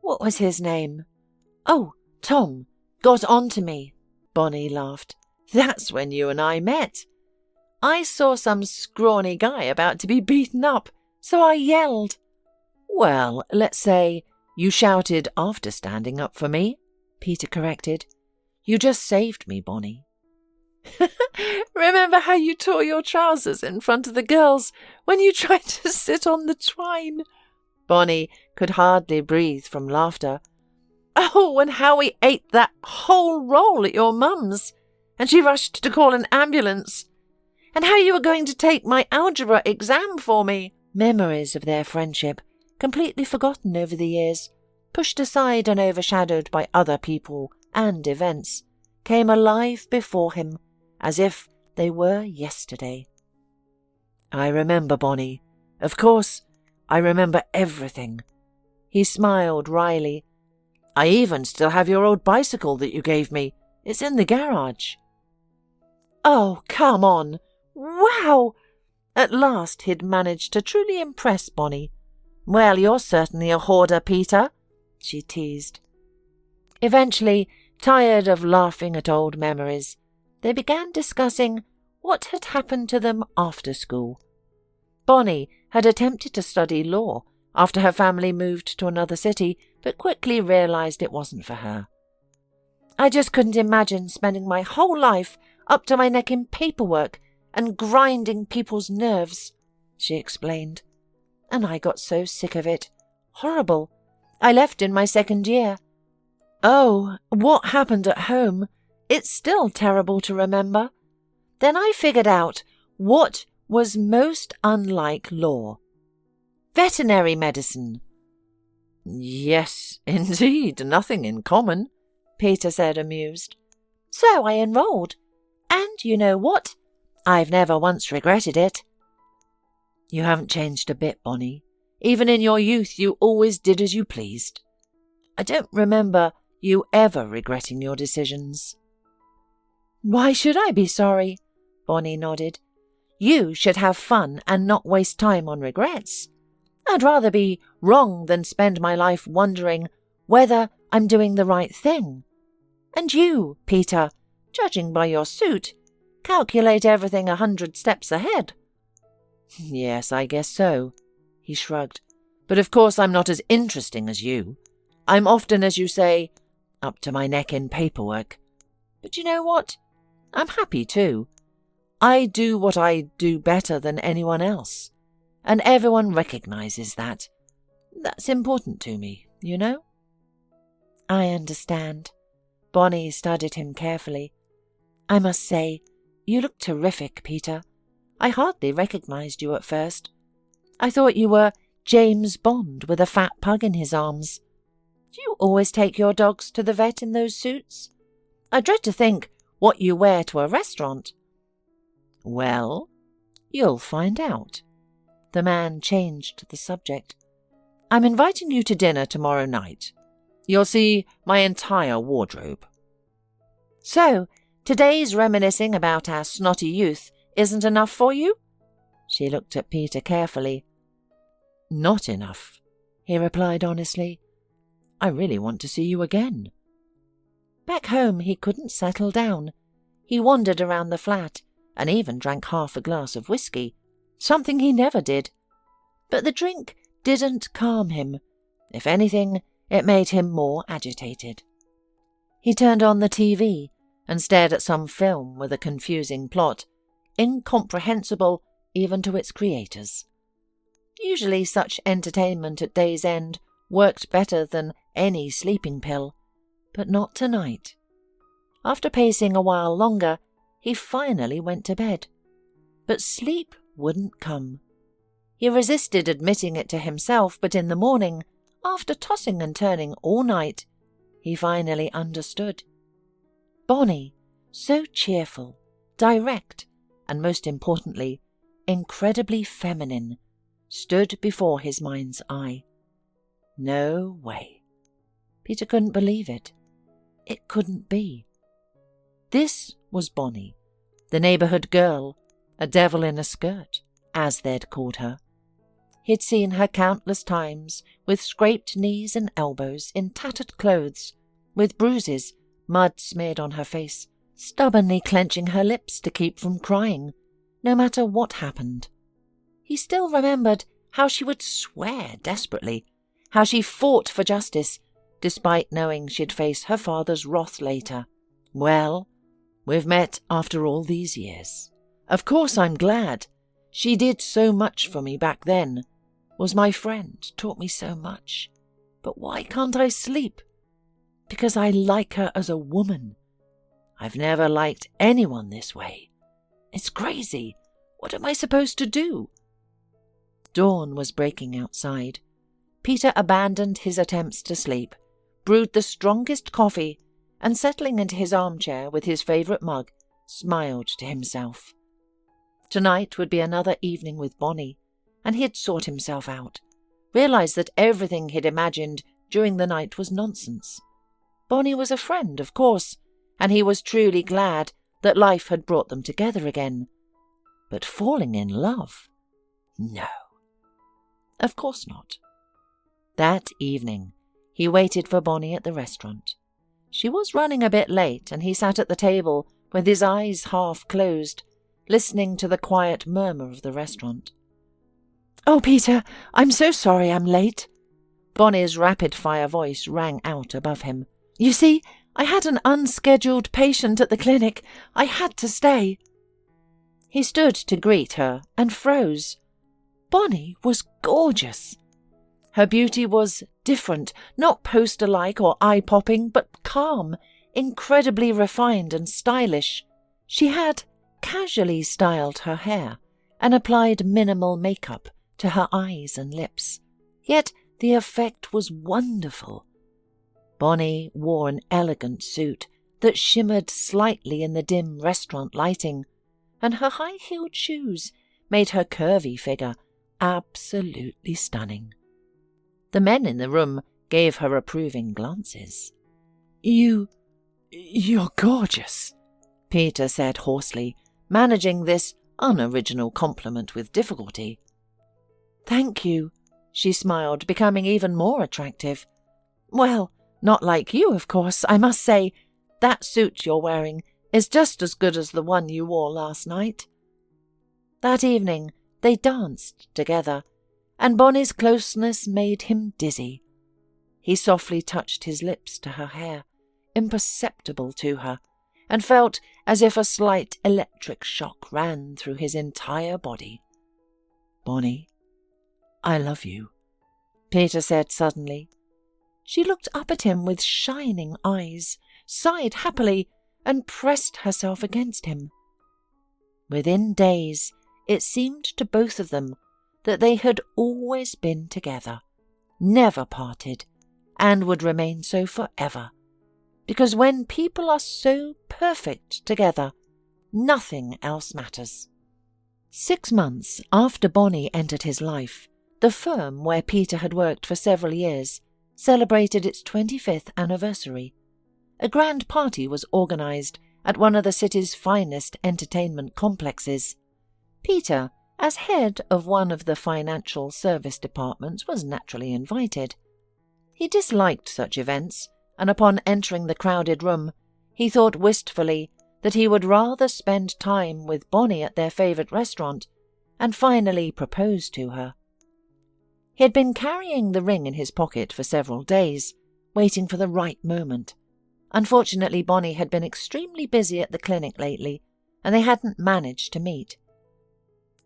what was his name? Oh, Tom, got on to me?" Bonnie laughed. "That's when you and I met. I saw some scrawny guy about to be beaten up, so I yelled." "Well, let's say you shouted after standing up for me," Peter corrected. "You just saved me, Bonnie." "Remember how you tore your trousers in front of the girls when you tried to sit on the twine?" Bonnie could hardly breathe from laughter. "Oh, and how we ate that whole roll at your mum's, and she rushed to call an ambulance. And how you were going to take my algebra exam for me." Memories of their friendship, completely forgotten over the years, pushed aside and overshadowed by other people and events, came alive before him as if they were yesterday. "I remember, Bonnie. Of course, I remember everything." He smiled wryly. "I even still have your old bicycle that you gave me. It's in the garage." "Oh, come on. Wow!" At last he'd managed to truly impress Bonnie. "Well, you're certainly a hoarder, Peter," she teased. Eventually, tired of laughing at old memories, they began discussing what had happened to them after school. Bonnie had attempted to study law after her family moved to another city, but quickly realised it wasn't for her. "I just couldn't imagine spending my whole life up to my neck in paperwork and grinding people's nerves," she explained. "And I got so sick of it. Horrible. I left in my second year. Oh, what happened at home? It's still terrible to remember. Then I figured out what was most unlike law. Veterinary medicine." "Yes, indeed, nothing in common," Peter said, amused. "So I enrolled. And you know what? I've never once regretted it." "You haven't changed a bit, Bonnie. Even in your youth you always did as you pleased. I don't remember you ever regretting your decisions." "Why should I be sorry?" Bonnie nodded. "You should have fun and not waste time on regrets. I'd rather be wrong than spend my life wondering whether I'm doing the right thing. And you, Peter, judging by your suit, calculate everything 100 steps ahead." "Yes, I guess so," he shrugged. "But of course I'm not as interesting as you. I'm often, as you say, up to my neck in paperwork. But you know what? I'm happy too. I do what I do better than anyone else, and everyone recognises that. That's important to me, you know?" "I understand." Bonnie studied him carefully. "I must say, you look terrific, Peter. I hardly recognised you at first. I thought you were James Bond with a fat pug in his arms. Do you always take your dogs to the vet in those suits? I dread to think what you wear to a restaurant." "Well, you'll find out." The man changed the subject. "I'm inviting you to dinner tomorrow night. You'll see my entire wardrobe." "So, today's reminiscing about our snotty youth isn't enough for you?" She looked at Peter carefully. "Not enough," he replied honestly. "I really want to see you again." Back home he couldn't settle down. He wandered around the flat and even drank half a glass of whiskey, something he never did. But the drink didn't calm him. If anything, it made him more agitated. He turned on the TV and stared at some film with a confusing plot, incomprehensible even to its creators. Usually such entertainment at day's end worked better than any sleeping pill, but not tonight. After pacing a while longer, he finally went to bed. But sleep wouldn't come. He resisted admitting it to himself, but in the morning, after tossing and turning all night, he finally understood. Bonnie, so cheerful, direct, and most importantly, incredibly feminine, stood before his mind's eye. No way. Peter couldn't believe it. It couldn't be. This was Bonnie, the neighbourhood girl, a devil in a skirt, as they'd called her. He'd seen her countless times, with scraped knees and elbows, in tattered clothes, with bruises, mud smeared on her face, stubbornly clenching her lips to keep from crying, no matter what happened. He still remembered how she would swear desperately, how she fought for justice, despite knowing she'd face her father's wrath later. Well, we've met after all these years. Of course I'm glad. She did so much for me back then. Was my friend, taught me so much. But why can't I sleep? Because I like her as a woman. I've never liked anyone this way. It's crazy. What am I supposed to do? Dawn was breaking outside. Peter abandoned his attempts to sleep, brewed the strongest coffee, and settling into his armchair with his favourite mug, smiled to himself. Tonight would be another evening with Bonnie, and he had sought himself out, realised that everything he'd imagined during the night was nonsense. Bonnie was a friend, of course, and he was truly glad that life had brought them together again. But falling in love? No. Of course not. That evening, he waited for Bonnie at the restaurant. She was running a bit late, and he sat at the table with his eyes half closed, listening to the quiet murmur of the restaurant. "Oh, Peter, I'm so sorry I'm late." Bonnie's rapid-fire voice rang out above him. "You see, I had an unscheduled patient at the clinic. I had to stay." He stood to greet her and froze. Bonnie was gorgeous. Her beauty was different, not poster-like or eye-popping, but calm, incredibly refined and stylish. She had casually styled her hair and applied minimal makeup to her eyes and lips. Yet the effect was wonderful. Bonnie wore an elegant suit that shimmered slightly in the dim restaurant lighting, and her high-heeled shoes made her curvy figure absolutely stunning. The men in the room gave her approving glances. You're gorgeous," Peter said hoarsely, managing this unoriginal compliment with difficulty. "Thank you," she smiled, becoming even more attractive. "Well, not like you, of course, I must say. That suit you're wearing is just as good as the one you wore last night." That evening they danced together, and Bonnie's closeness made him dizzy. He softly touched his lips to her hair, imperceptible to her, and felt as if a slight electric shock ran through his entire body. "Bonnie, I love you," Peter said suddenly. She looked up at him with shining eyes, sighed happily, and pressed herself against him. Within days, it seemed to both of them that they had always been together, never parted, and would remain so forever. Because when people are so perfect together, nothing else matters. 6 months after Bonnie entered his life, the firm where Peter had worked for several years celebrated its 25th anniversary. A grand party was organised at one of the city's finest entertainment complexes. Peter, as head of one of the financial service departments, was naturally invited. He disliked such events, and upon entering the crowded room, he thought wistfully that he would rather spend time with Bonnie at their favourite restaurant, and finally proposed to her. He had been carrying the ring in his pocket for several days, waiting for the right moment. Unfortunately, Bonnie had been extremely busy at the clinic lately, and they hadn't managed to meet.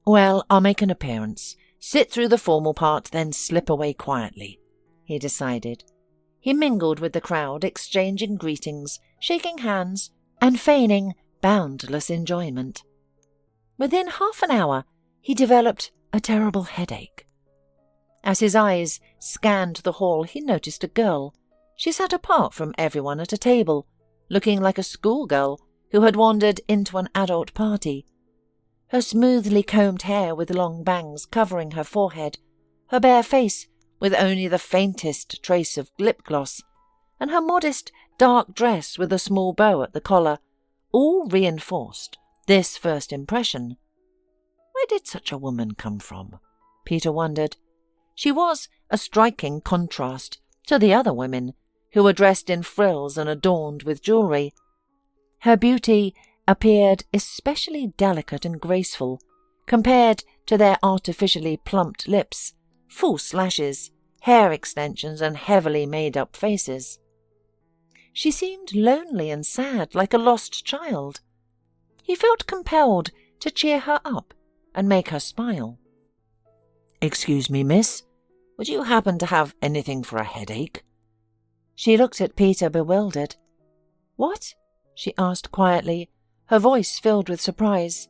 "Well, I'll make an appearance, sit through the formal part, then slip away quietly," he decided. He mingled with the crowd, exchanging greetings, shaking hands, and feigning boundless enjoyment. Within half an hour, he developed a terrible headache. As his eyes scanned the hall, he noticed a girl. She sat apart from everyone at a table, looking like a schoolgirl who had wandered into an adult party. Her smoothly combed hair with long bangs covering her forehead, her bare face with only the faintest trace of lip gloss, and her modest dark dress with a small bow at the collar, all reinforced this first impression. Where did such a woman come from? Peter wondered. She was a striking contrast to the other women, who were dressed in frills and adorned with jewellery. Her beauty appeared especially delicate and graceful, compared to their artificially plumped lips, false lashes, hair extensions, and heavily made-up faces. She seemed lonely and sad, like a lost child. He felt compelled to cheer her up and make her smile. "Excuse me, miss, would you happen to have anything for a headache?" She looked at Peter, bewildered. "What?" she asked quietly, her voice filled with surprise.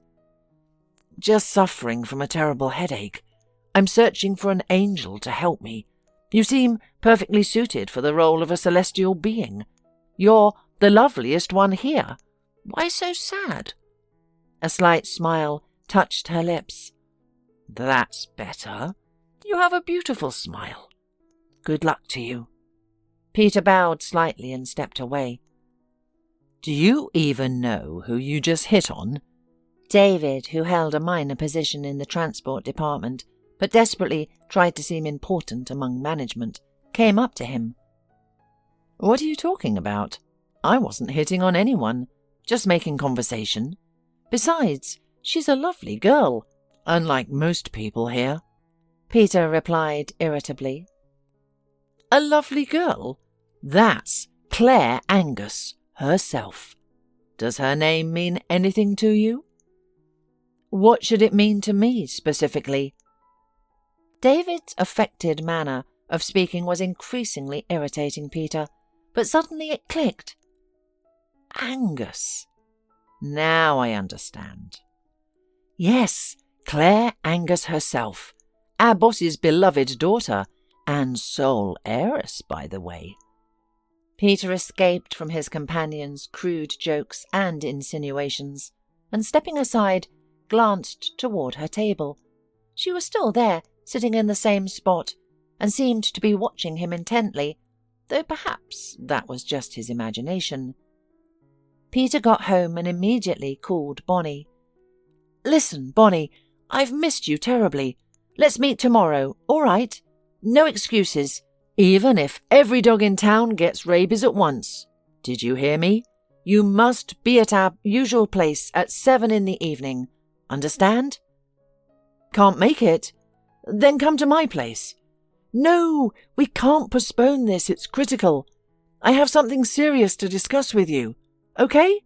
"Just suffering from a terrible headache. I'm searching for an angel to help me. You seem perfectly suited for the role of a celestial being. You're the loveliest one here. Why so sad?" A slight smile touched her lips. "That's better. You have a beautiful smile. Good luck to you." Peter bowed slightly and stepped away. "Do you even know who you just hit on?" David, who held a minor position in the transport department, but desperately tried to seem important among management, came up to him. "What are you talking about? I wasn't hitting on anyone, just making conversation. Besides, she's a lovely girl, unlike most people here." Peter replied irritably. "A lovely girl? That's Claire Angus herself. Does her name mean anything to you?" "What should it mean to me specifically?" David's affected manner of speaking was increasingly irritating Peter, but suddenly it clicked. "Angus. Now I understand. Yes, Claire Angus herself, our boss's beloved daughter, and sole heiress, by the way." Peter escaped from his companion's crude jokes and insinuations, and stepping aside, glanced toward her table. She was still there, sitting in the same spot, and seemed to be watching him intently, though perhaps that was just his imagination. Peter got home and immediately called Bonnie. "Listen, Bonnie, I've missed you terribly. Let's meet tomorrow, all right? No excuses, even if every dog in town gets rabies at once. Did you hear me? You must be at our usual place at 7 in the evening. Understand?" "Can't make it? Then come to my place." "No, we can't postpone this. It's critical. I have something serious to discuss with you. Okay?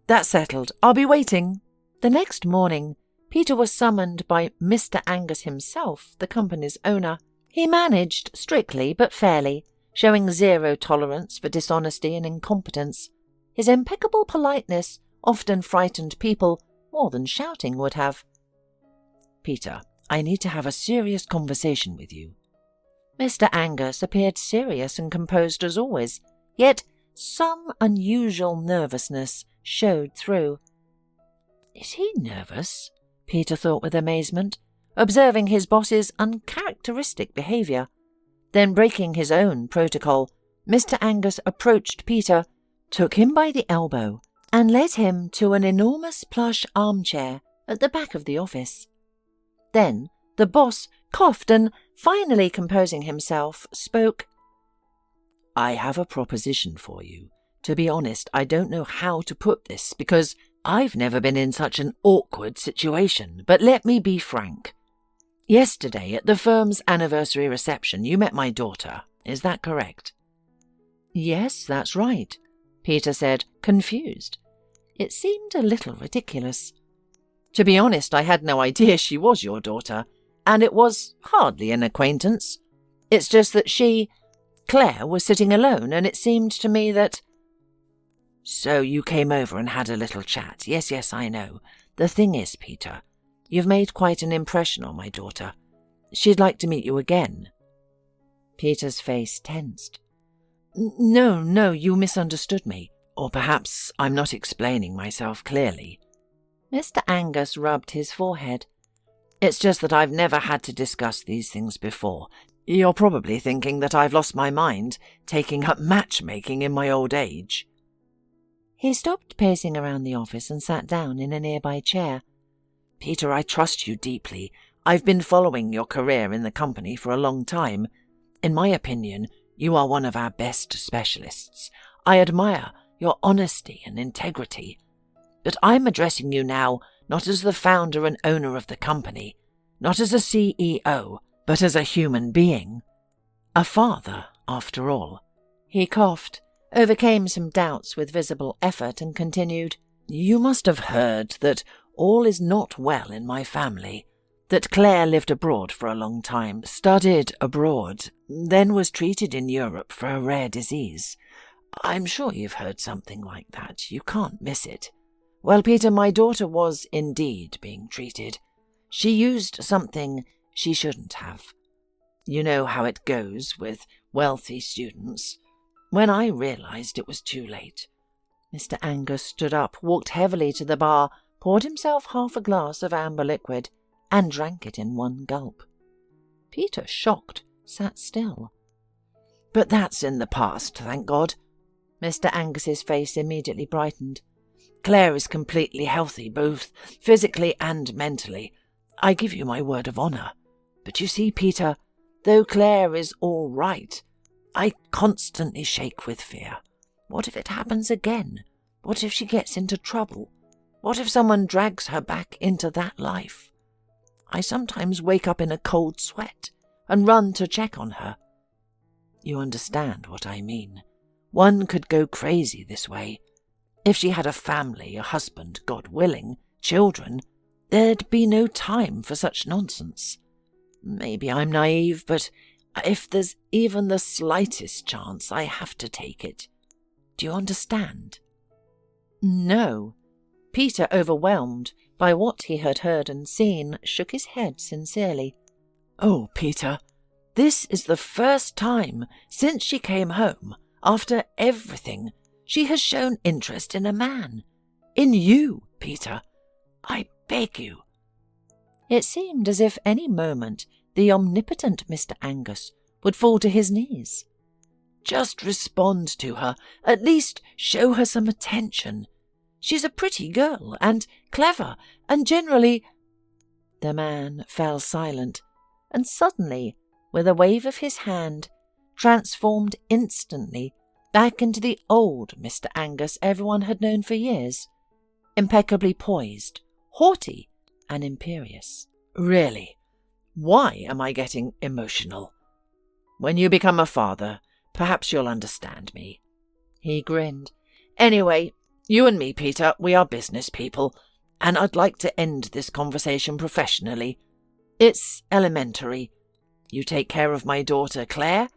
That's settled. I'll be waiting." The next morning, Peter was summoned by Mr. Angus himself, the company's owner. He managed strictly but fairly, showing zero tolerance for dishonesty and incompetence. His impeccable politeness often frightened people more than shouting would have. "Peter, I need to have a serious conversation with you." Mr. Angus appeared serious and composed as always, yet some unusual nervousness showed through. Is he nervous? Peter thought with amazement, observing his boss's uncharacteristic behaviour. Then, breaking his own protocol, Mr. Angus approached Peter, took him by the elbow, and led him to an enormous plush armchair at the back of the office. Then the boss coughed and, finally composing himself, spoke. I have a proposition for you. To be honest, I don't know how to put this because I've never been in such an awkward situation, but let me be frank. Yesterday, at the firm's anniversary reception, you met my daughter. Is that correct? Yes, that's right, Peter said, confused. It seemed a little ridiculous. To be honest, I had no idea she was your daughter, and it was hardly an acquaintance. It's just that Claire, was sitting alone, and it seemed to me that... So you came over and had a little chat. Yes, I know. The thing is, Peter, you've made quite an impression on my daughter. She'd like to meet you again. Peter's face tensed. No, you misunderstood me. Or perhaps I'm not explaining myself clearly. Mr. Angus rubbed his forehead. It's just that I've never had to discuss these things before. You're probably thinking that I've lost my mind, taking up matchmaking in my old age. He stopped pacing around the office and sat down in a nearby chair. Peter, I trust you deeply. I've been following your career in the company for a long time. In my opinion, you are one of our best specialists. I admire your honesty and integrity. But I'm addressing you now not as the founder and owner of the company, not as a CEO, but as a human being. A father, after all. He coughed, overcame some doubts with visible effort, and continued, You must have heard that all is not well in my family, that Claire lived abroad for a long time, studied abroad, then was treated in Europe for a rare disease. I'm sure you've heard something like that. You can't miss it. Well, Peter, my daughter was indeed being treated. She used something she shouldn't have. You know how it goes with wealthy students. When I realized it was too late. Mr. Angus stood up, walked heavily to the bar, poured himself half a glass of amber liquid, and drank it in one gulp. Peter, shocked, sat still. But that's in the past, thank God. Mr. Angus's face immediately brightened. Claire is completely healthy, both physically and mentally. I give you my word of honour. But you see, Peter, though Claire is all right, I constantly shake with fear. What if it happens again? What if she gets into trouble? What if someone drags her back into that life? I sometimes wake up in a cold sweat and run to check on her. You understand what I mean. One could go crazy this way. If she had a family, a husband, God willing, children, there'd be no time for such nonsense. Maybe I'm naive, but if there's even the slightest chance, I have to take it. Do you understand? No. Peter, overwhelmed by what he had heard and seen, shook his head sincerely. Oh, Peter, this is the first time since she came home, after everything, she has shown interest in a man. In you, Peter. I beg you. It seemed as if any moment the omnipotent Mr. Angus would fall to his knees. Just respond to her. At least show her some attention. She's a pretty girl, and clever, and generally... The man fell silent, and suddenly, with a wave of his hand, transformed instantly back into the old Mr. Angus everyone had known for years, impeccably poised, haughty, and imperious. Really, why am I getting emotional? When you become a father, perhaps you'll understand me. He grinned. Anyway, you and me, Peter, we are business people, and I'd like to end this conversation professionally. It's elementary. You take care of my daughter, Claire,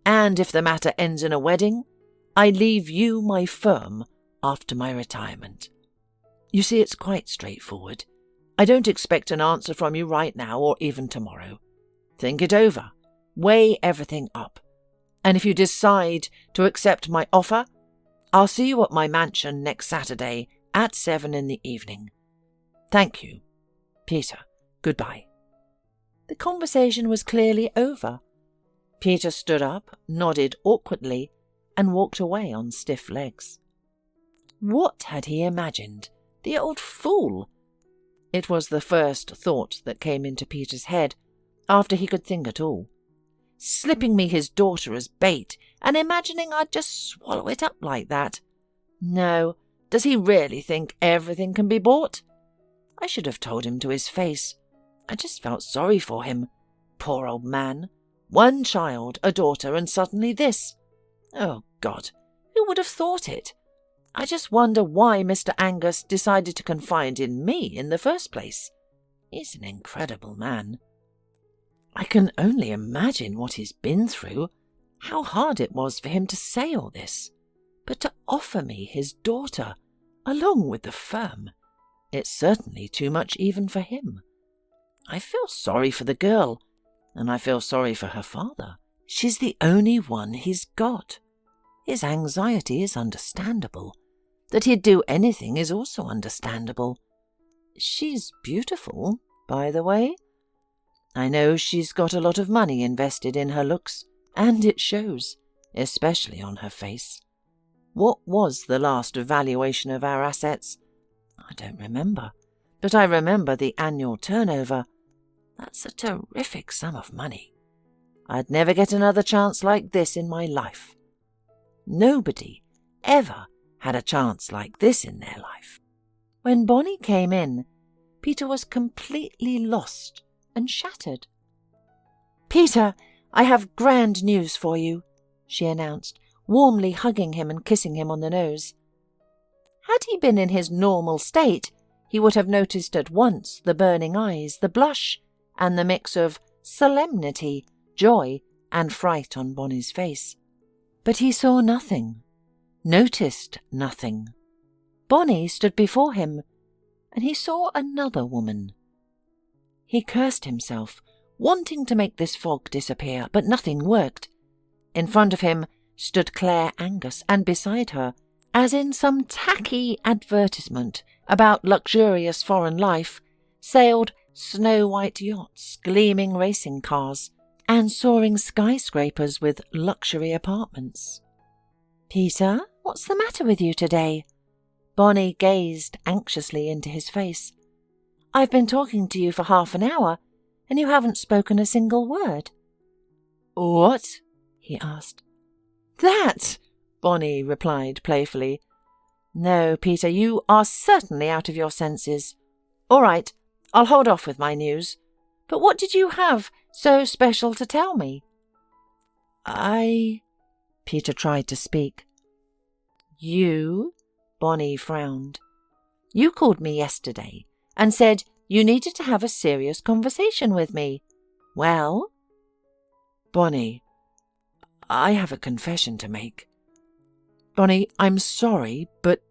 and if the matter ends in a wedding, I leave you my firm after my retirement. You see, it's quite straightforward. I don't expect an answer from you right now or even tomorrow. Think it over. Weigh everything up. And if you decide to accept my offer, I'll see you at my mansion next Saturday at 7 in the evening. Thank you. Peter, goodbye. The conversation was clearly over. Peter stood up, nodded awkwardly, and walked away on stiff legs. What had he imagined? The old fool! It was the first thought that came into Peter's head, after he could think at all. slipping me his daughter as bait and imagining I'd just swallow it up like that. No, does he really think everything can be bought? I should have told him to his face. I just felt sorry for him. Poor old man. One child, a daughter, and suddenly this. Oh, God, who would have thought it? I just wonder why Mr. Angus decided to confide in me in the first place. He's an incredible man. I can only imagine what he's been through, how hard it was for him to say all this. But to offer me his daughter, along with the firm, it's certainly too much even for him. I feel sorry for the girl, and I feel sorry for her father. She's the only one he's got. His anxiety is understandable. That he'd do anything is also understandable. She's beautiful, by the way. I know she's got a lot of money invested in her looks, and it shows, especially on her face. What was the last valuation of our assets? I don't remember, but I remember the annual turnover. That's a terrific sum of money. I'd never get another chance like this in my life. Nobody ever had a chance like this in their life. When Bonnie came in, Peter was completely lost and shattered. "Peter, I have grand news for you," she announced, warmly hugging him and kissing him on the nose. Had he been in his normal state, he would have noticed at once the burning eyes, the blush, and the mix of solemnity, joy, and fright on Bonnie's face. But he saw nothing, noticed nothing. Bonnie stood before him, and he saw another woman. He cursed himself, wanting to make this fog disappear, but nothing worked. In front of him stood Claire Angus, and beside her, as in some tacky advertisement about luxurious foreign life, sailed snow-white yachts, gleaming racing cars, and soaring skyscrapers with luxury apartments. "Peter, what's the matter with you today?" Bonnie gazed anxiously into his face. "I've been talking to you for half an hour, and you haven't spoken a single word." "What?" he asked. "That!" Bonnie replied playfully. "No, Peter, you are certainly out of your senses. All right, I'll hold off with my news. But what did you have so special to tell me?" Peter tried to speak. "You?" Bonnie frowned. "You called me yesterday and said you needed to have a serious conversation with me. Well?" "Bonnie, I have a confession to make. Bonnie, I'm sorry, but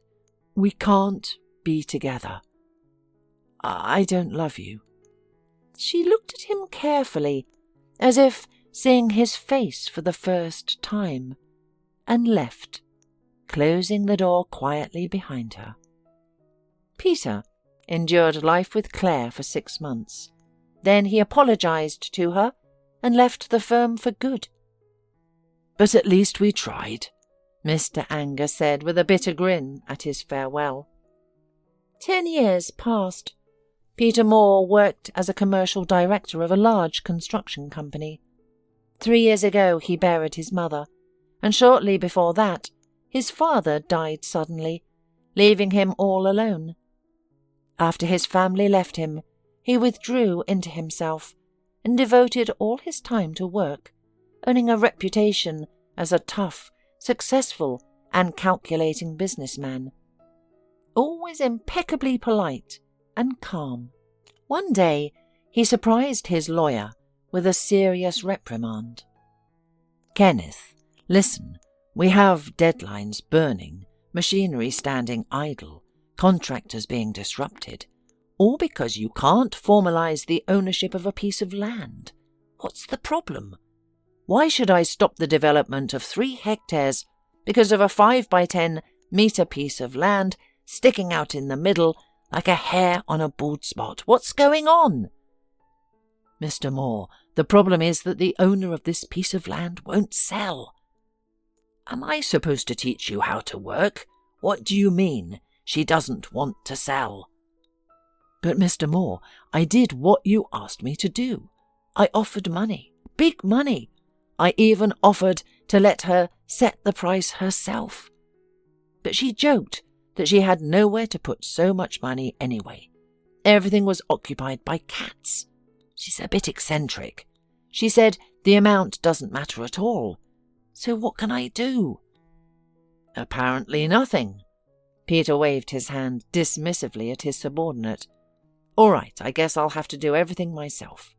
we can't be together. I don't love you." She looked at him carefully, as if seeing his face for the first time, and left, closing the door quietly behind her. Peter endured life with Claire for 6 months. Then he apologized to her and left the firm for good. "But at least we tried," Mr. Angus said with a bitter grin at his farewell. 10 years passed. Peter Moore worked as a commercial director of a large construction company. 3 years ago he buried his mother, and shortly before that his father died suddenly, leaving him all alone. After his family left him, he withdrew into himself and devoted all his time to work, earning a reputation as a tough, successful, and calculating businessman. Always impeccably polite and calm. One day he surprised his lawyer with a serious reprimand. "Kenneth, listen, we have deadlines burning, machinery standing idle, contractors being disrupted, all because you can't formalize the ownership of a piece of land. What's the problem? Why should I stop the development of 3 hectares because of a 5 by 10 meter piece of land sticking out in the middle like a hair on a bald spot? What's going on?" "Mr. Moore, the problem is that the owner of this piece of land won't sell." "Am I supposed to teach you how to work? What do you mean, she doesn't want to sell?" "But Mr. Moore, I did what you asked me to do. I offered money, big money. I even offered to let her set the price herself. But she joked that she had nowhere to put so much money anyway. Everything was occupied by cats. She's a bit eccentric. She said the amount doesn't matter at all. So what can I do? Apparently nothing. Peter waved his hand dismissively at his subordinate. All right, I guess I'll have to do everything myself.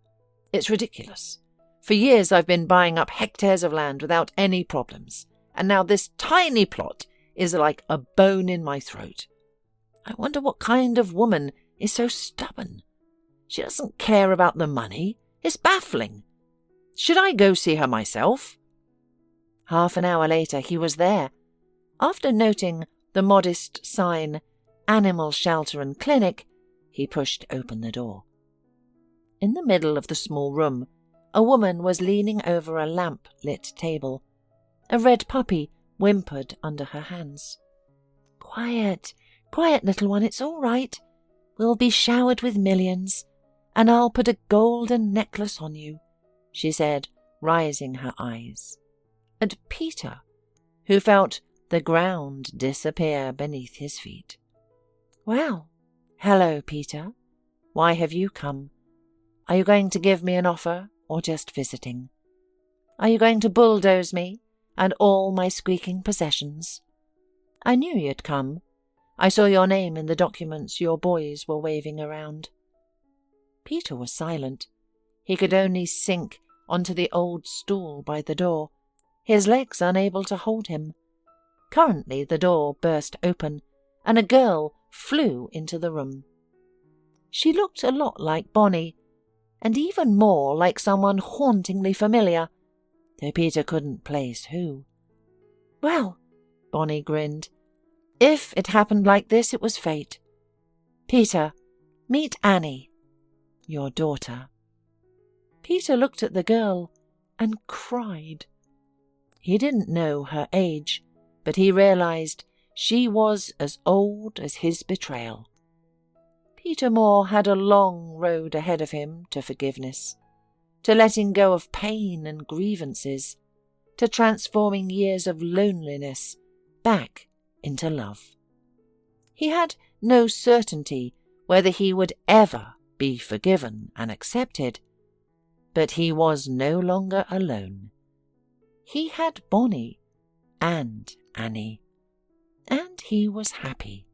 It's ridiculous. For years I've been buying up hectares of land without any problems, and now this tiny plot is like a bone in my throat. I wonder what kind of woman is so stubborn. She doesn't care about the money. It's baffling. Should I go see her myself? Half an hour later he was there. After noting the modest sign, Animal Shelter and Clinic, he pushed open the door. In the middle of the small room, a woman was leaning over a lamp-lit table. A red puppy whimpered under her hands. Quiet, quiet, little one, it's all right. We'll be showered with millions, and I'll put a golden necklace on you, she said, raising her eyes. And Peter, who felt the ground disappear beneath his feet. Well, hello, Peter. Why have you come? Are you going to give me an offer, or just visiting? Are you going to bulldoze me and all my squeaking possessions? I knew you'd come. I saw your name in the documents your boys were waving around. Peter was silent. He could only sink onto the old stool by the door, his legs unable to hold him. Currently the door burst open, and a girl flew into the room. She looked a lot like Bonnie, and even more like someone hauntingly familiar, though Peter couldn't place who. Well, Bonnie grinned. If it happened like this, it was fate. Peter, meet Annie, your daughter. Peter looked at the girl and cried. He didn't know her age, but he realized she was as old as his betrayal. Peter Moore had a long road ahead of him to forgiveness, to letting go of pain and grievances, to transforming years of loneliness back into love. He had no certainty whether he would ever be forgiven and accepted, but he was no longer alone. He had Bonnie and Annie, and he was happy.